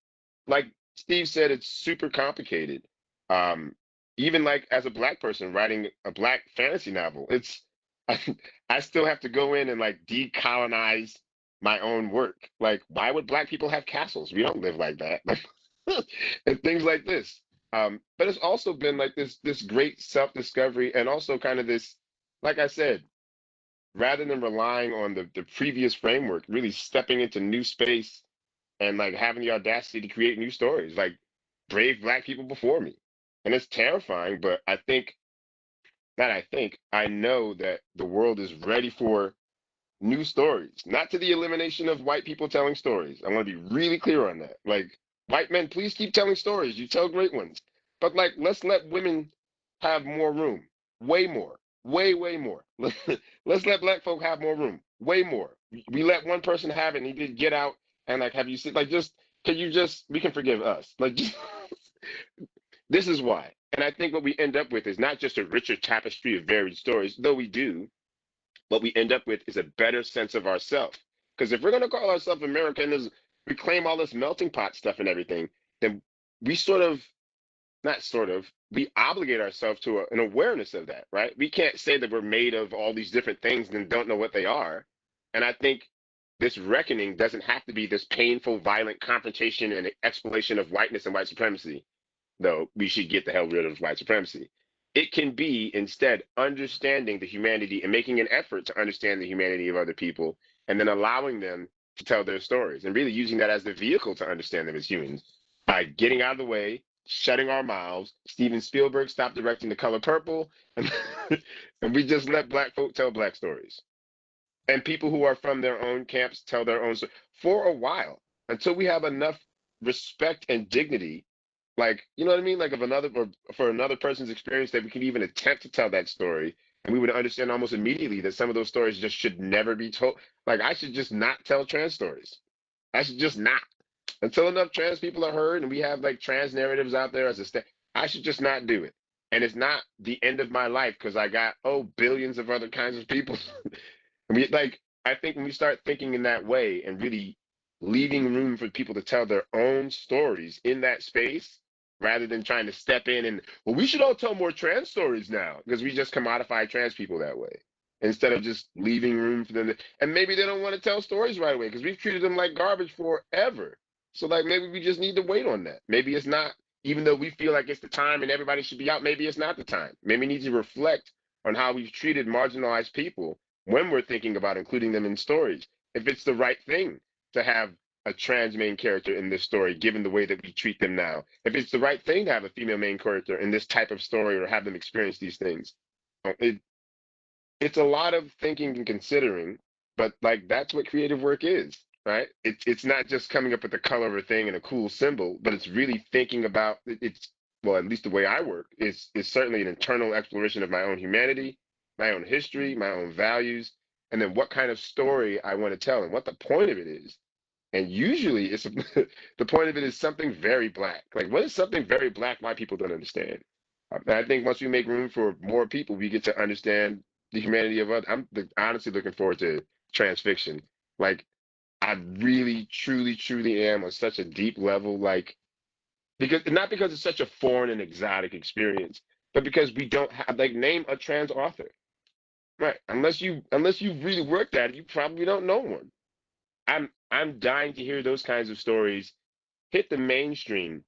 like Steve said, it's super complicated. Um, Even like as a Black person writing a Black fantasy novel, it's I, I still have to go in and like decolonize my own work. Like, why would Black people have castles? We don't live like that. And things like this. But it's also been like this great self-discovery, and also kind of this, like I said, rather than relying on the previous framework, really stepping into new space and like having the audacity to create new stories, like brave Black people before me. And it's terrifying, but I know that the world is ready for new stories, not to the elimination of white people telling stories. I want to be really clear on that. Like, white men, please keep telling stories. You tell great ones. But like, let's let women have more room, way more, way more. Let's let Black folk have more room, way more. We let one person have it and he did Get Out, and like, have you seen, like, just, can you just, we can forgive us. Like, just, this is why. And I think what we end up with is not just a richer tapestry of varied stories, though we do. What we end up with is a better sense of ourselves. Because if we're going to call ourselves American, we claim all this melting pot stuff and everything, then we sort of, not sort of, we obligate ourselves to an awareness of that, right? We can't say that we're made of all these different things and don't know what they are. And I think this reckoning doesn't have to be this painful, violent confrontation and explanation of whiteness and white supremacy, though we should get the hell rid of white supremacy. It can be instead understanding the humanity and making an effort to understand the humanity of other people, and then allowing them to tell their stories, and really using that as the vehicle to understand them as humans by getting out of the way, shutting our mouths. Steven Spielberg stopped directing The Color Purple, and, and we just let black folk tell black stories. And people who are from their own camps tell their own story for a while until we have enough respect and dignity, like, you know what I mean, like of another or for another person's experience, that we can even attempt to tell that story, and we would understand almost immediately that some of those stories just should never be told. Like, I should just not tell trans stories. I should just not, until enough trans people are heard and we have like trans narratives out there as a I should just not do it. And it's not the end of my life because I got billions of other kinds of people. We like, I think when we start thinking in that way and really leaving room for people to tell their own stories in that space, rather than trying to step in and, well, we should all tell more trans stories now because we just commodify trans people that way, instead of just leaving room for them to, and maybe they don't want to tell stories right away because we've treated them like garbage forever. So like, maybe we just need to wait on that. Maybe it's not, even though we feel like it's the time and everybody should be out, maybe it's not the time. Maybe we need to reflect on how we've treated marginalized people when we're thinking about including them in stories. If it's the right thing to have a trans main character in this story, given the way that we treat them now. If it's the right thing to have a female main character in this type of story or have them experience these things. It's a lot of thinking and considering, but like, that's what creative work is, right? It's not just coming up with the color of a thing and a cool symbol, but it's really thinking about it's, well, at least the way I work is certainly an internal exploration of my own humanity, my own history, my own values, and then what kind of story I want to tell and what the point of it is. And usually it's the point of it is something very black. Like, what is something very black why people don't understand? And I think once we make room for more people, we get to understand the humanity of others. I'm honestly looking forward to trans fiction. Like, I really, truly, truly am on such a deep level, like, because not because it's such a foreign and exotic experience, but because we don't have, like, name a trans author. Right. Unless you really worked at it, you probably don't know one. I'm dying to hear those kinds of stories hit the mainstream,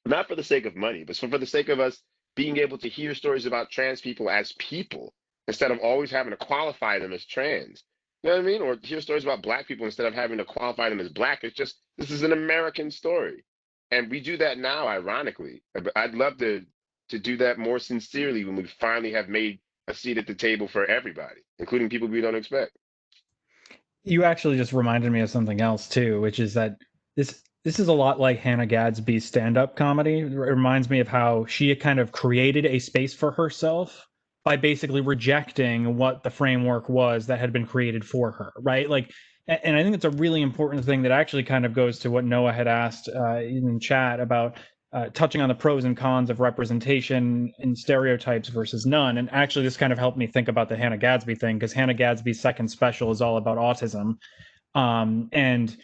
not for the sake of money, but for the sake of us being able to hear stories about trans people as people instead of always having to qualify them as trans. You know what I mean? Or hear stories about black people instead of having to qualify them as black. It's just, this is an American story. And we do that now, ironically. But I'd love to do that more sincerely when we finally have made a seat at the table for everybody, including people we don't expect. You actually just reminded me of something else too, which is that this is a lot like Hannah Gadsby's stand-up comedy. It reminds me of how she kind of created a space for herself by basically rejecting what the framework was that had been created for her, right? Like, and I think it's a really important thing that actually kind of goes to what Noah had asked in chat about touching on the pros and cons of representation and stereotypes versus none. And actually, this kind of helped me think about the Hannah Gadsby thing, because Hannah Gadsby's second special is all about autism. And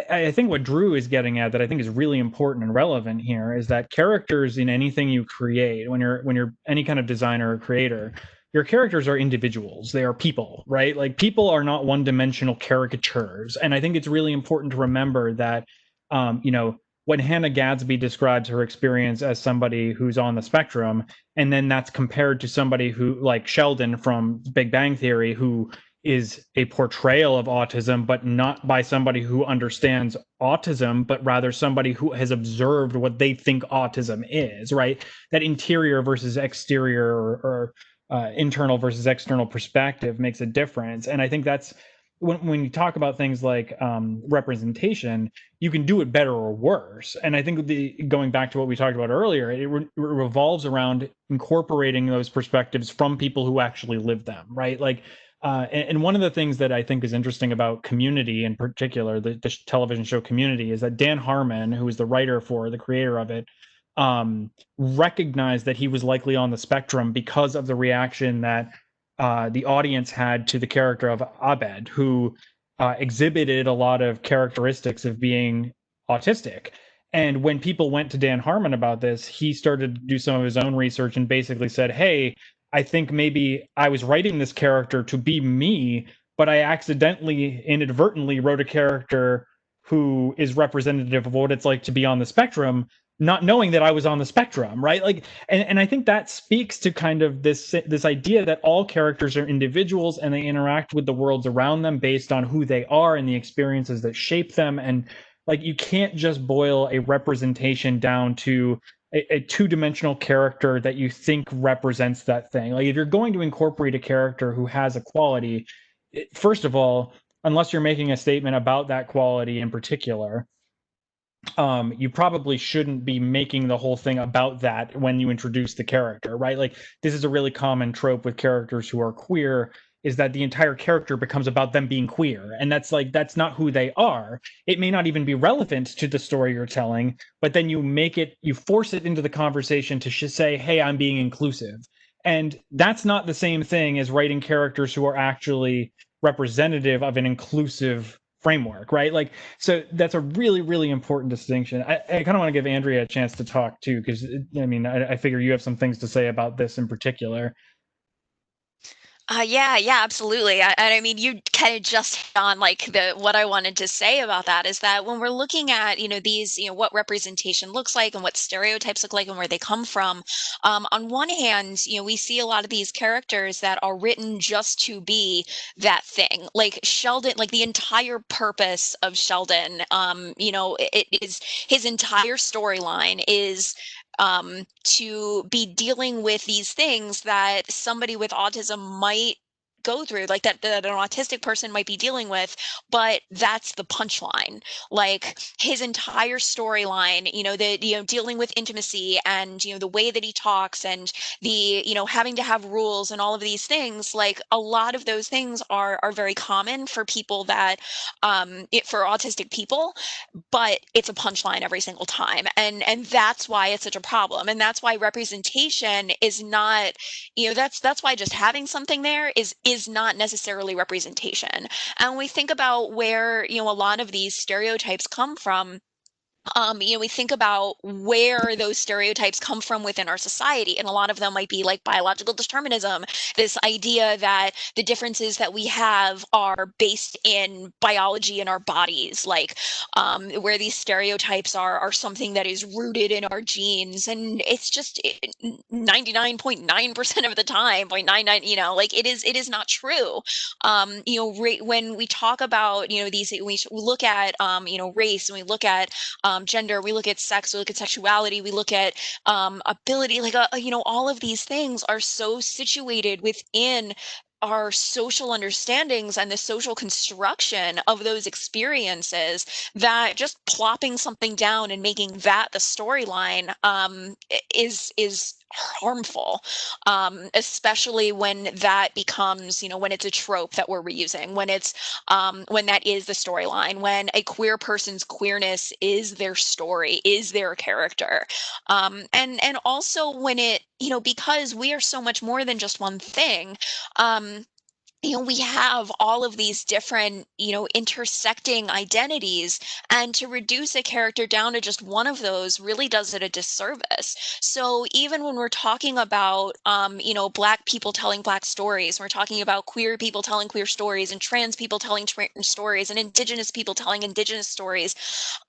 I think what Drew is getting at that I think is really important and relevant here is that characters in anything you create, when you're any kind of designer or creator, your characters are individuals. They are people, right? Like, people are not one-dimensional caricatures. And I think it's really important to remember that, when Hannah Gadsby describes her experience as somebody who's on the spectrum, and then that's compared to somebody who, like Sheldon from Big Bang Theory, who is a portrayal of autism, but not by somebody who understands autism, but rather somebody who has observed what they think autism is, right? That interior versus exterior or internal versus external perspective makes a difference. And I think that's when you talk about things like representation, you can do it better or worse. And I think going back to what we talked about earlier, it revolves around incorporating those perspectives from people who actually live them, right? Like, and one of the things that I think is interesting about Community in particular, the television show Community, is that Dan Harmon, who is the writer for the creator of it, recognized that he was likely on the spectrum because of the reaction that the audience had to the character of Abed, who exhibited a lot of characteristics of being autistic. And when people went to Dan Harmon about this, he started to do some of his own research and basically said, hey, I think maybe I was writing this character to be me, but I accidentally, inadvertently wrote a character who is representative of what it's like to be on the spectrum, not knowing that I was on the spectrum, right? Like, and I think that speaks to kind of this idea that all characters are individuals and they interact with the worlds around them based on who they are and the experiences that shape them. And like, you can't just boil a representation down to a two-dimensional character that you think represents that thing. Like if you're going to incorporate a character who has a quality, first of all, unless you're making a statement about that quality in particular, you probably shouldn't be making the whole thing about that when you introduce the character, right? Like this is a really common trope with characters who are queer, is that the entire character becomes about them being queer, and that's not who they are. It may not even be relevant to the story you're telling, but then you force it into the conversation to say, hey, I'm being inclusive. And that's not the same thing as writing characters who are actually representative of an inclusive framework, right? Like, so that's a really, really important distinction. I kind of want to give Andrea a chance to talk too, because I figure you have some things to say about this in particular. Yeah, absolutely. And I mean, you kind of just hit on like what I wanted to say about that is that when we're looking at, these, what representation looks like and what stereotypes look like and where they come from, on one hand, we see a lot of these characters that are written just to be that thing. Like Sheldon, like the entire purpose of Sheldon, it is his entire storyline is to be dealing with these things that somebody with autism might go through, like that an autistic person might be dealing with, but that's the punchline. Like his entire storyline, dealing with intimacy and the way that he talks and the having to have rules and all of these things, like a lot of those things are very common for people that for autistic people, but it's a punchline every single time, and that's why it's such a problem, and that's why representation is not, that's why just having something there is not necessarily representation. And when we think about where a lot of these stereotypes come from, we think about where those stereotypes come from within our society, and a lot of them might be like biological determinism, this idea that the differences that we have are based in biology in our bodies, like where these stereotypes are something that is rooted in our genes, and it's just 99.9% of the time, 0.99, like it is not true. When we talk about these, we look at race, and we look at gender, we look at sex, we look at sexuality, we look at ability, like all of these things are so situated within our social understandings and the social construction of those experiences that just plopping something down and making that the storyline is harmful, especially when that becomes, when it's a trope that we're reusing, when that is the storyline, when a queer person's queerness is their story, is their character. And also when it, because we are so much more than just one thing, we have all of these different, intersecting identities, and to reduce a character down to just one of those really does it a disservice. So even when we're talking about, Black people telling Black stories, we're talking about queer people telling queer stories, and trans people telling trans stories, and Indigenous people telling Indigenous stories,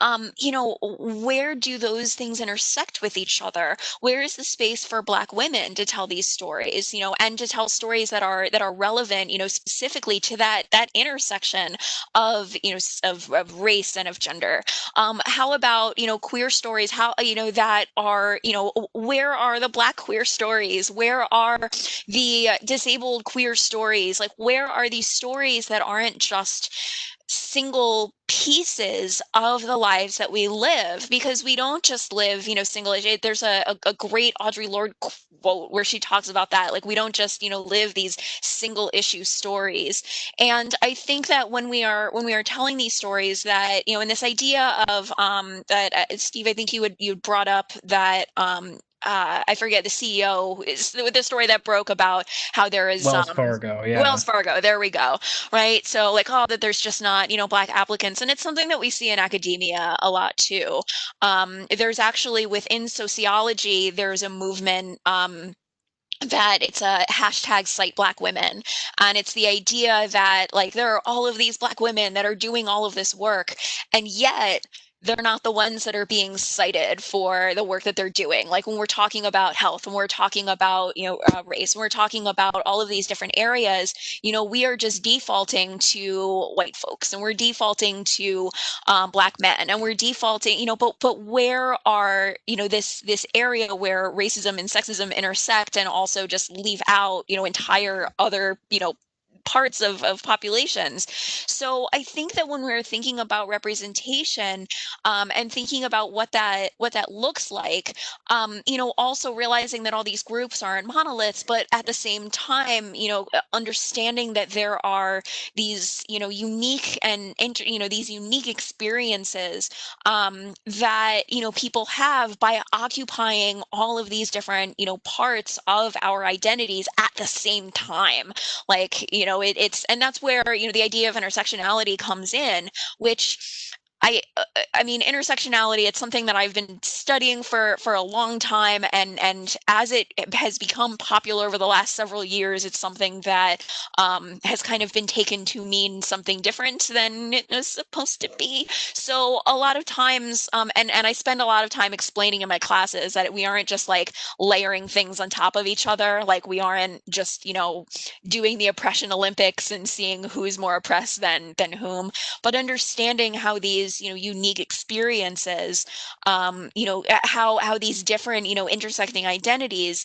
where do those things intersect with each other? Where is the space for Black women to tell these stories, and to tell stories that are relevant, specifically to that intersection of, of race and of gender? How about, queer stories? How, that are, where are the Black queer stories? Where are the disabled queer stories? Like, where are these stories that aren't just single pieces of the lives that we live? Because we don't just live, single. There's a great Audre Lorde quote where she talks about that. Like, we don't just, live these single issue stories. And I think that when we are telling these stories, that, and this idea of that Steve, I think you brought up that I forget, the CEO is with the story that broke about how there is Wells Fargo, yeah. Wells Fargo, there we go. Right. So like, oh, that there's just not, Black applicants. And it's something that we see in academia a lot too. There's actually, within sociology, there's a movement, that it's a hashtag cite Black women. And it's the idea that like there are all of these Black women that are doing all of this work, and yet they're not the ones that are being cited for the work that they're doing. Like when we're talking about health, and we're talking about, race, and we're talking about all of these different areas, we are just defaulting to white folks, and we're defaulting to Black men, and we're defaulting, but where are, this area where racism and sexism intersect and also just leave out, entire other, parts of populations. So I think that when we're thinking about representation, and thinking about what that looks like, also realizing that all these groups aren't monoliths, but at the same time, understanding that there are these, unique and these unique experiences that people have by occupying all of these different parts of our identities at the same time. Like, it's, and that's where, the idea of intersectionality comes in, which I mean, intersectionality, it's something that I've been studying for a long time, and as it has become popular over the last several years, it's something that has kind of been taken to mean something different than it was supposed to be. So a lot of times, and I spend a lot of time explaining in my classes that we aren't just like layering things on top of each other. Like we aren't just, doing the oppression Olympics and seeing who's more oppressed than whom, but understanding how these unique experiences, how these different intersecting identities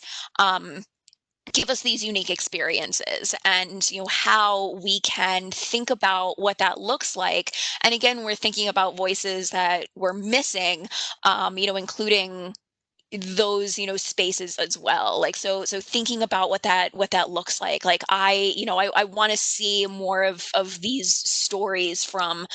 give us these unique experiences, and how we can think about what that looks like. And again, we're thinking about voices that we're missing, including those spaces as well. Like, so thinking about what that looks like I want to see more of these stories from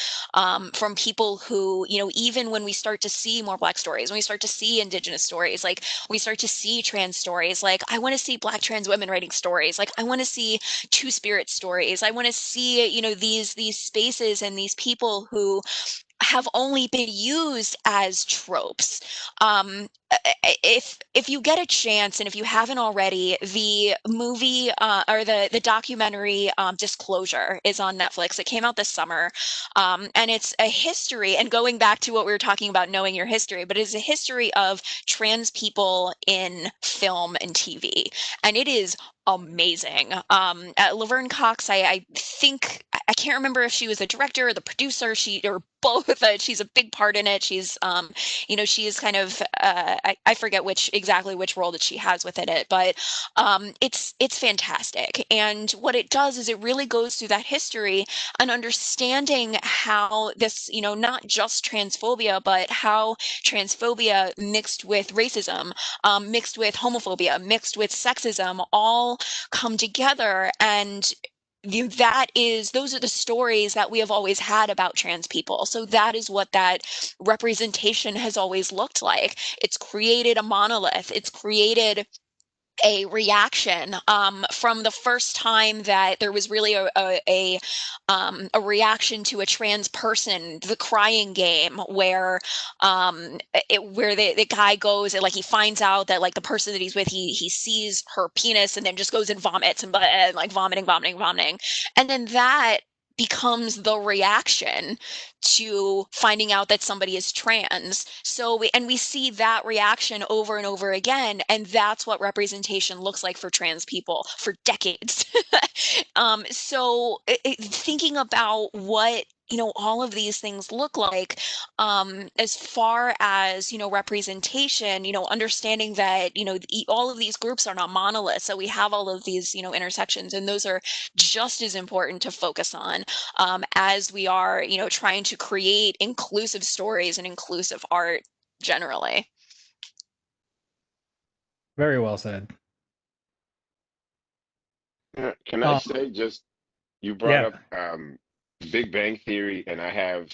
people who, even when we start to see more Black stories, when we start to see Indigenous stories, like we start to see trans stories, like I want to see Black trans women writing stories, like I want to see Two-Spirit stories, I want to see these spaces and these people who have only been used as tropes. If you get a chance, and if you haven't already, the movie or the documentary Disclosure is on Netflix. It came out this summer, and it's a history. And going back to what we were talking about, knowing your history, but it's a history of trans people in film and TV, and it is amazing. Laverne Cox, I think I can't remember if she was the director or the producer. She or both. She's a big part in it. She's she is kind of I forget exactly which role that she has within it, but it's fantastic. And what it does is it really goes through that history and understanding how this, not just transphobia, but how transphobia mixed with racism, mixed with homophobia, mixed with sexism, all come together. And those are the stories that we have always had about trans people. So that is what that representation has always looked like. It's created a monolith. It's created a reaction from the first time that there was really a reaction to a trans person, the Crying Game, where where the guy goes and like he finds out that like the person that he's with, he sees her penis and then just goes and vomits and like vomiting, and then that becomes the reaction to finding out that somebody is trans. So we see that reaction over and over again, and that's what representation looks like for trans people for decades. Thinking about what all of these things look like, as far as representation, understanding that all of these groups are not monoliths, so we have all of these intersections, and those are just as important to focus on, as we are trying to create inclusive stories and inclusive art generally. Very well said. Can I say just you brought Yeah. up Big Bang Theory, and I have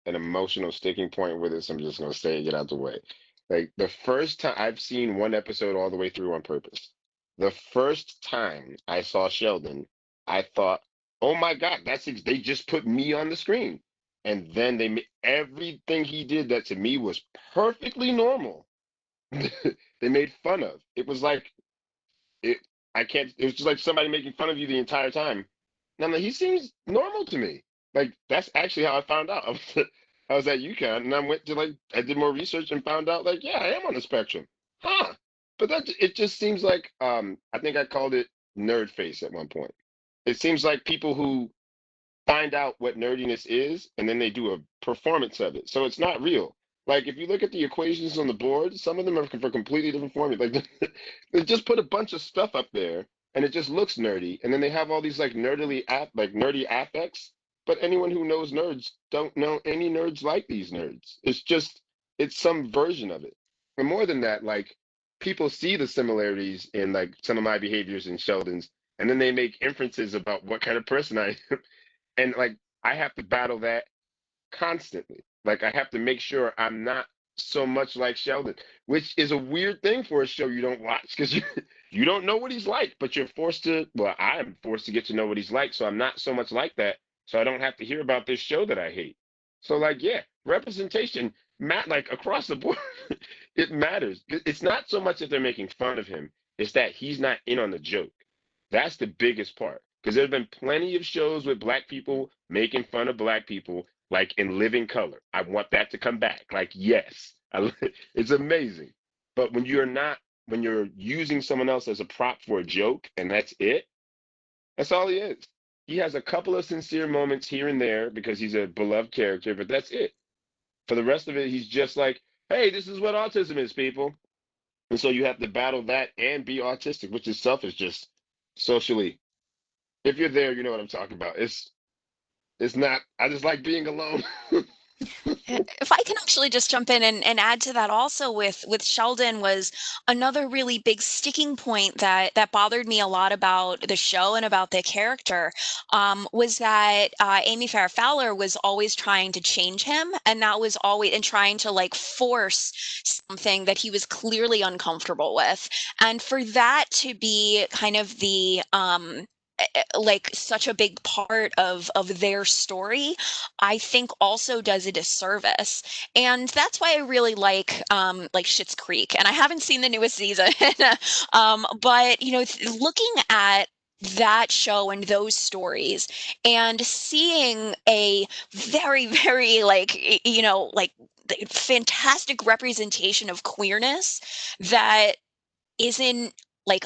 an emotional sticking point with it, so I'm just gonna say it, get out the way. Like the first time I've seen one episode all the way through on purpose. The first time I saw Sheldon, I thought, "Oh my God, they just put me on the screen." And then everything he did that to me was perfectly normal. They made fun of. It was like it. I can't. It was just like somebody making fun of you the entire time. And I'm like, he seems normal to me. Like that's actually how I found out. I was at UConn, and I went to I did more research and found out yeah, I am on the spectrum. Huh. But it just seems like I think I called it nerd face at one point. It seems like people who find out what nerdiness is and then they do a performance of it. So it's not real. Like if you look at the equations on the board, some of them are for completely different formulas. Like they just put a bunch of stuff up there and it just looks nerdy. And then they have all these nerdy affects. But anyone who knows nerds don't know any nerds like these nerds. It's some version of it. And more than that, people see the similarities in some of my behaviors and Sheldon's, and then they make inferences about what kind of person I am. And I have to battle that constantly. I have to make sure I'm not so much like Sheldon, which is a weird thing for a show you don't watch because you don't know what he's like, but you're forced to. Well, I'm forced to get to know what he's like, so I'm not so much like that, so I don't have to hear about this show that I hate. So yeah, representation, across the board, it matters. It's not so much that they're making fun of him; it's that he's not in on the joke. That's the biggest part. Because there's been plenty of shows with black people making fun of black people, like in Living Color. I want that to come back. Yes, it's amazing. But when you're using someone else as a prop for a joke and that's all he is. He has a couple of sincere moments here and there because he's a beloved character, but that's it. For the rest of it, he's just hey, this is what autism is, people. And so you have to battle that and be autistic, which itself is just socially. If you're there, you know what I'm talking about. It's not. I just like being alone. If I can actually just jump in and add to that also with Sheldon was another really big sticking point that bothered me a lot about the show and about the character was that Amy Farrah Fowler was always trying to change him, and that was always and trying to force something that he was clearly uncomfortable with, and for that to be kind of the such a big part of their story, I think also does a disservice. And that's why I really like Schitt's Creek. And I haven't seen the newest season. But looking at that show and those stories and seeing a very, very fantastic representation of queerness that isn't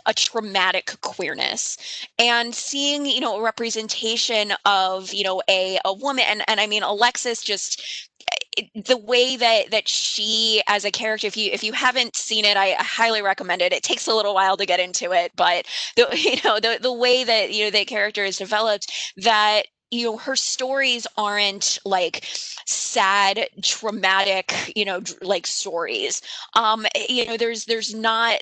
a traumatic queerness, and seeing a representation of a woman, and I mean Alexis, just the way that she as a character, if you haven't seen it, I highly recommend it. It takes a little while to get into it, but the way that that character is developed, that her stories aren't sad traumatic stories. There's not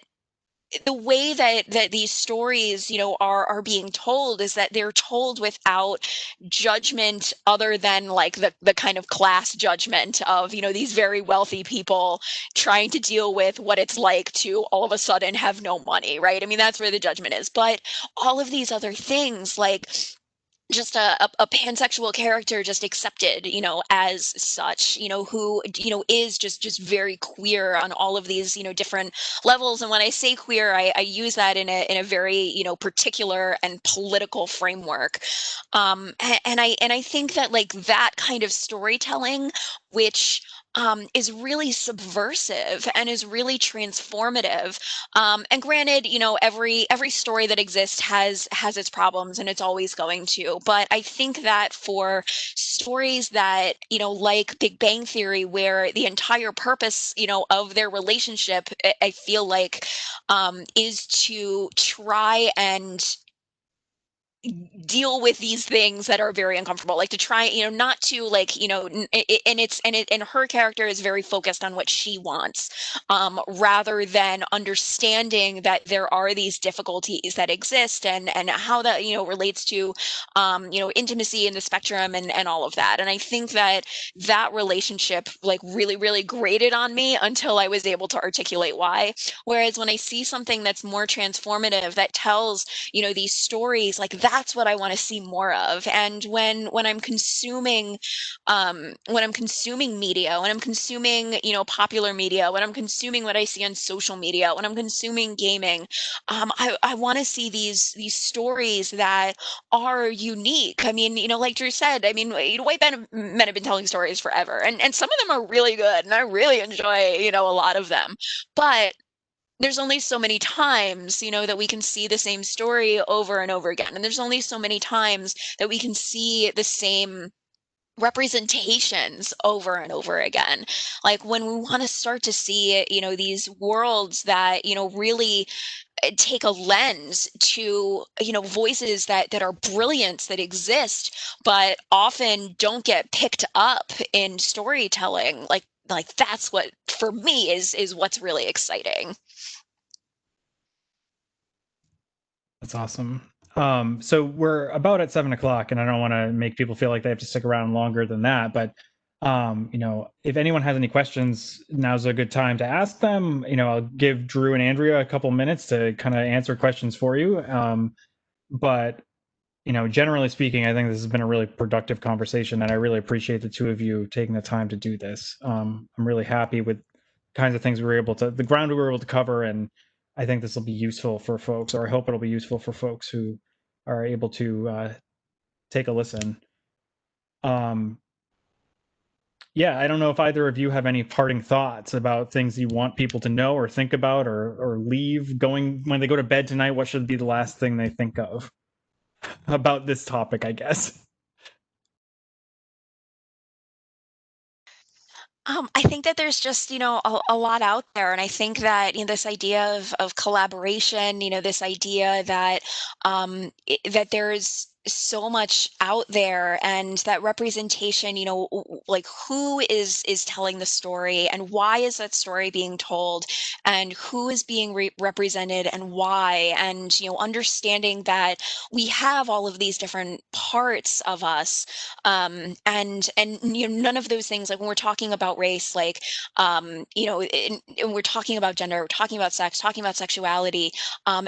the way that these stories are being told is that they're told without judgment other than the kind of class judgment of these very wealthy people trying to deal with what it's like to all of a sudden have no money, right? I mean, that's where the judgment is. But all of these other things, just a pansexual character just accepted as such, who is just very queer on all of these different levels. And when I say queer, I use that in a very particular and political framework. And I think that that kind of storytelling, which is really subversive and is really transformative. And granted, every story that exists has its problems, and it's always going to. But I think that for stories that like Big Bang Theory, where the entire purpose of their relationship, I feel like, is to try and deal with these things that are very uncomfortable, to try not to and her character is very focused on what she wants, rather than understanding that there are these difficulties that exist, and how that relates to intimacy in the spectrum, and all of that. And I think that relationship really, really grated on me until I was able to articulate why. Whereas when I see something that's more transformative, that tells these stories, that's what I want to see more of. And when I'm consuming media, when I'm consuming, popular media, when I'm consuming what I see on social media, when I'm consuming gaming, I want to see these stories that are unique. I mean, like Drew said, I mean, white men have been telling stories forever, and some of them are really good, and I really enjoy, a lot of them. But there's only so many times, that we can see the same story over and over again. And there's only so many times that we can see the same representations over and over again. Like when we want to start to see, these worlds that, really take a lens to, voices that are brilliant, that exist, but often don't get picked up in storytelling. Like that's what for me is what's really exciting. That's awesome. So we're about at 7 o'clock, and I don't want to make people feel like they have to stick around longer than that. But if anyone has any questions, now's a good time to ask them. I'll give Drew and Andrea a couple minutes to kind of answer questions for you. But generally speaking, I think this has been a really productive conversation, and I really appreciate the two of you taking the time to do this. I'm really happy with kinds of things the ground we were able to cover, and I think this will be useful for folks, or I hope it'll be useful for folks who are able to take a listen. Yeah, I don't know if either of you have any parting thoughts about things you want people to know or think about, or leave going when they go to bed tonight. What should be the last thing they think of about this topic, I guess? I think that there's just, a lot out there. And I think that, this idea of collaboration, this idea that that there's so much out there, and that representation, like who is telling the story, and why is that story being told, and who is being represented, and why, and understanding that we have all of these different parts of us, and none of those things, like when we're talking about race, like and we're talking about gender, we're talking about sex, talking about sexuality,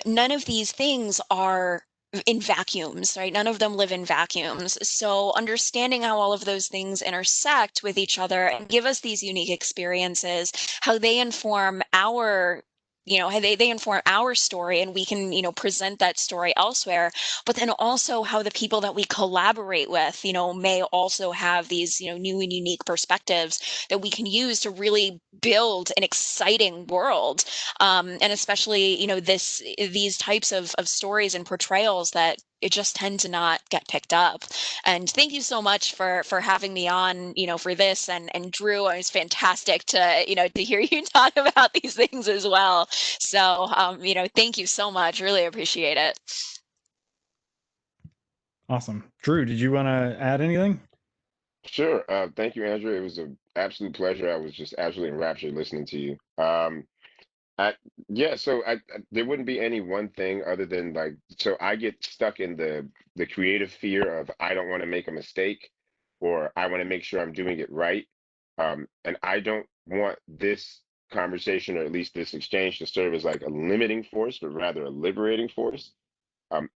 none of these things are in vacuums, right? None of them live in vacuums. So understanding how all of those things intersect with each other and give us these unique experiences, how they inform our how they inform our story, and we can present that story elsewhere. But then also how the people that we collaborate with, may also have these new and unique perspectives that we can use to really build an exciting world. And especially these types of stories and portrayals that it just tend to not get picked up. And thank you so much for having me on, for this. And Drew, it was fantastic to to hear you talk about these things as well. So thank you so much. Really appreciate it. Awesome. Drew, did you want to add anything? Sure. Thank you, Andrea. It was an absolute pleasure. I was just absolutely enraptured listening to you. I yeah, so there wouldn't be any one thing other than like, so I get stuck in the creative fear of I don't want to make a mistake, or I want to make sure I'm doing it right. And I don't want this conversation, or at least this exchange, to serve as like a limiting force, but rather a liberating force.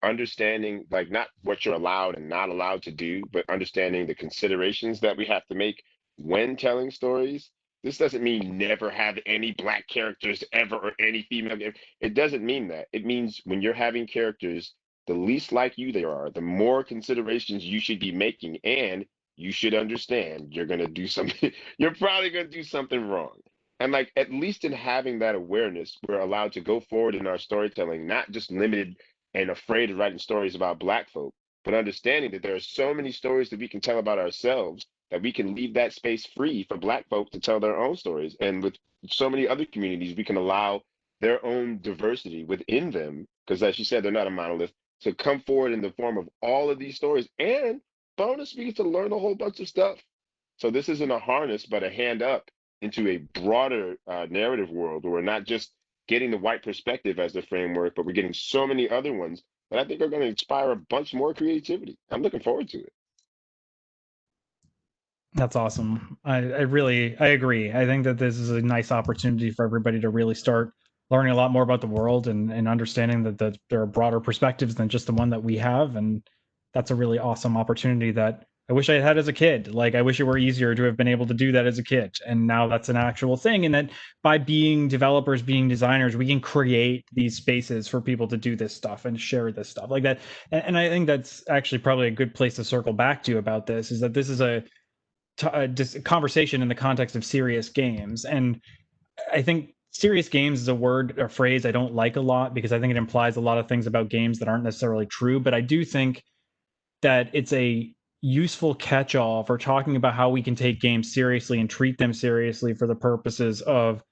Understanding like not what you're allowed and not allowed to do, but understanding the considerations that we have to make when telling stories. This doesn't mean never have any black characters ever, or any female. It doesn't mean that. It means when you're having characters, the least like you they are, the more considerations you should be making, and you should understand you're gonna do something. You're probably gonna do something wrong. And like at least in having that awareness, we're allowed to go forward in our storytelling, not just limited and afraid of writing stories about black folk, but understanding that there are so many stories that we can tell about ourselves that we can leave that space free for black folk to tell their own stories. And with so many other communities, we can allow their own diversity within them, because as you said, they're not a monolith, to come forward in the form of all of these stories. And bonus, we get to learn a whole bunch of stuff. So this isn't a harness, but a hand up into a broader narrative world where we're not just getting the white perspective as the framework, but we're getting so many other ones that I think are going to inspire a bunch more creativity. I'm looking forward to it. That's awesome. I agree. I think that this is a nice opportunity for everybody to really start learning a lot more about the world and understanding that there are broader perspectives than just the one that we have. And that's a really awesome opportunity that I wish I had as a kid. Like, I wish it were easier to have been able to do that as a kid. And now that's an actual thing. And that by being developers, being designers, we can create these spaces for people to do this stuff and share this stuff like that. And I think that's actually probably a good place to circle back to about this, is that this is a conversation in the context of serious games. And I think serious games is a word or phrase I don't like a lot, because I think it implies a lot of things about games that aren't necessarily true. But I do think that it's a useful catch-all for talking about how we can take games seriously and treat them seriously for the purposes of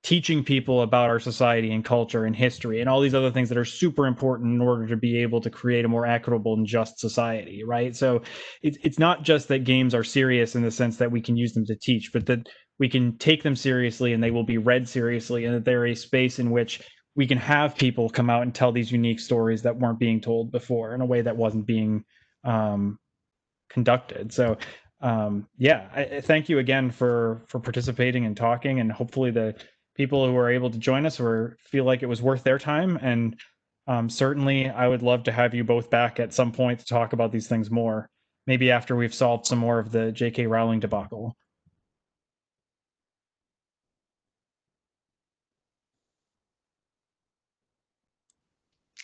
teaching people about our society and culture and history and all these other things that are super important in order to be able to create a more equitable and just society, right? So it's not just that games are serious in the sense that we can use them to teach, but that we can take them seriously and they will be read seriously, and that they're a space in which we can have people come out and tell these unique stories that weren't being told before in a way that wasn't being conducted. So yeah, I thank you again for participating and talking, and hopefully the people who were able to join us or feel like it was worth their time. And certainly I would love to have you both back at some point to talk about these things more, maybe after we've solved some more of the J.K. Rowling debacle.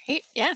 Great. Yeah.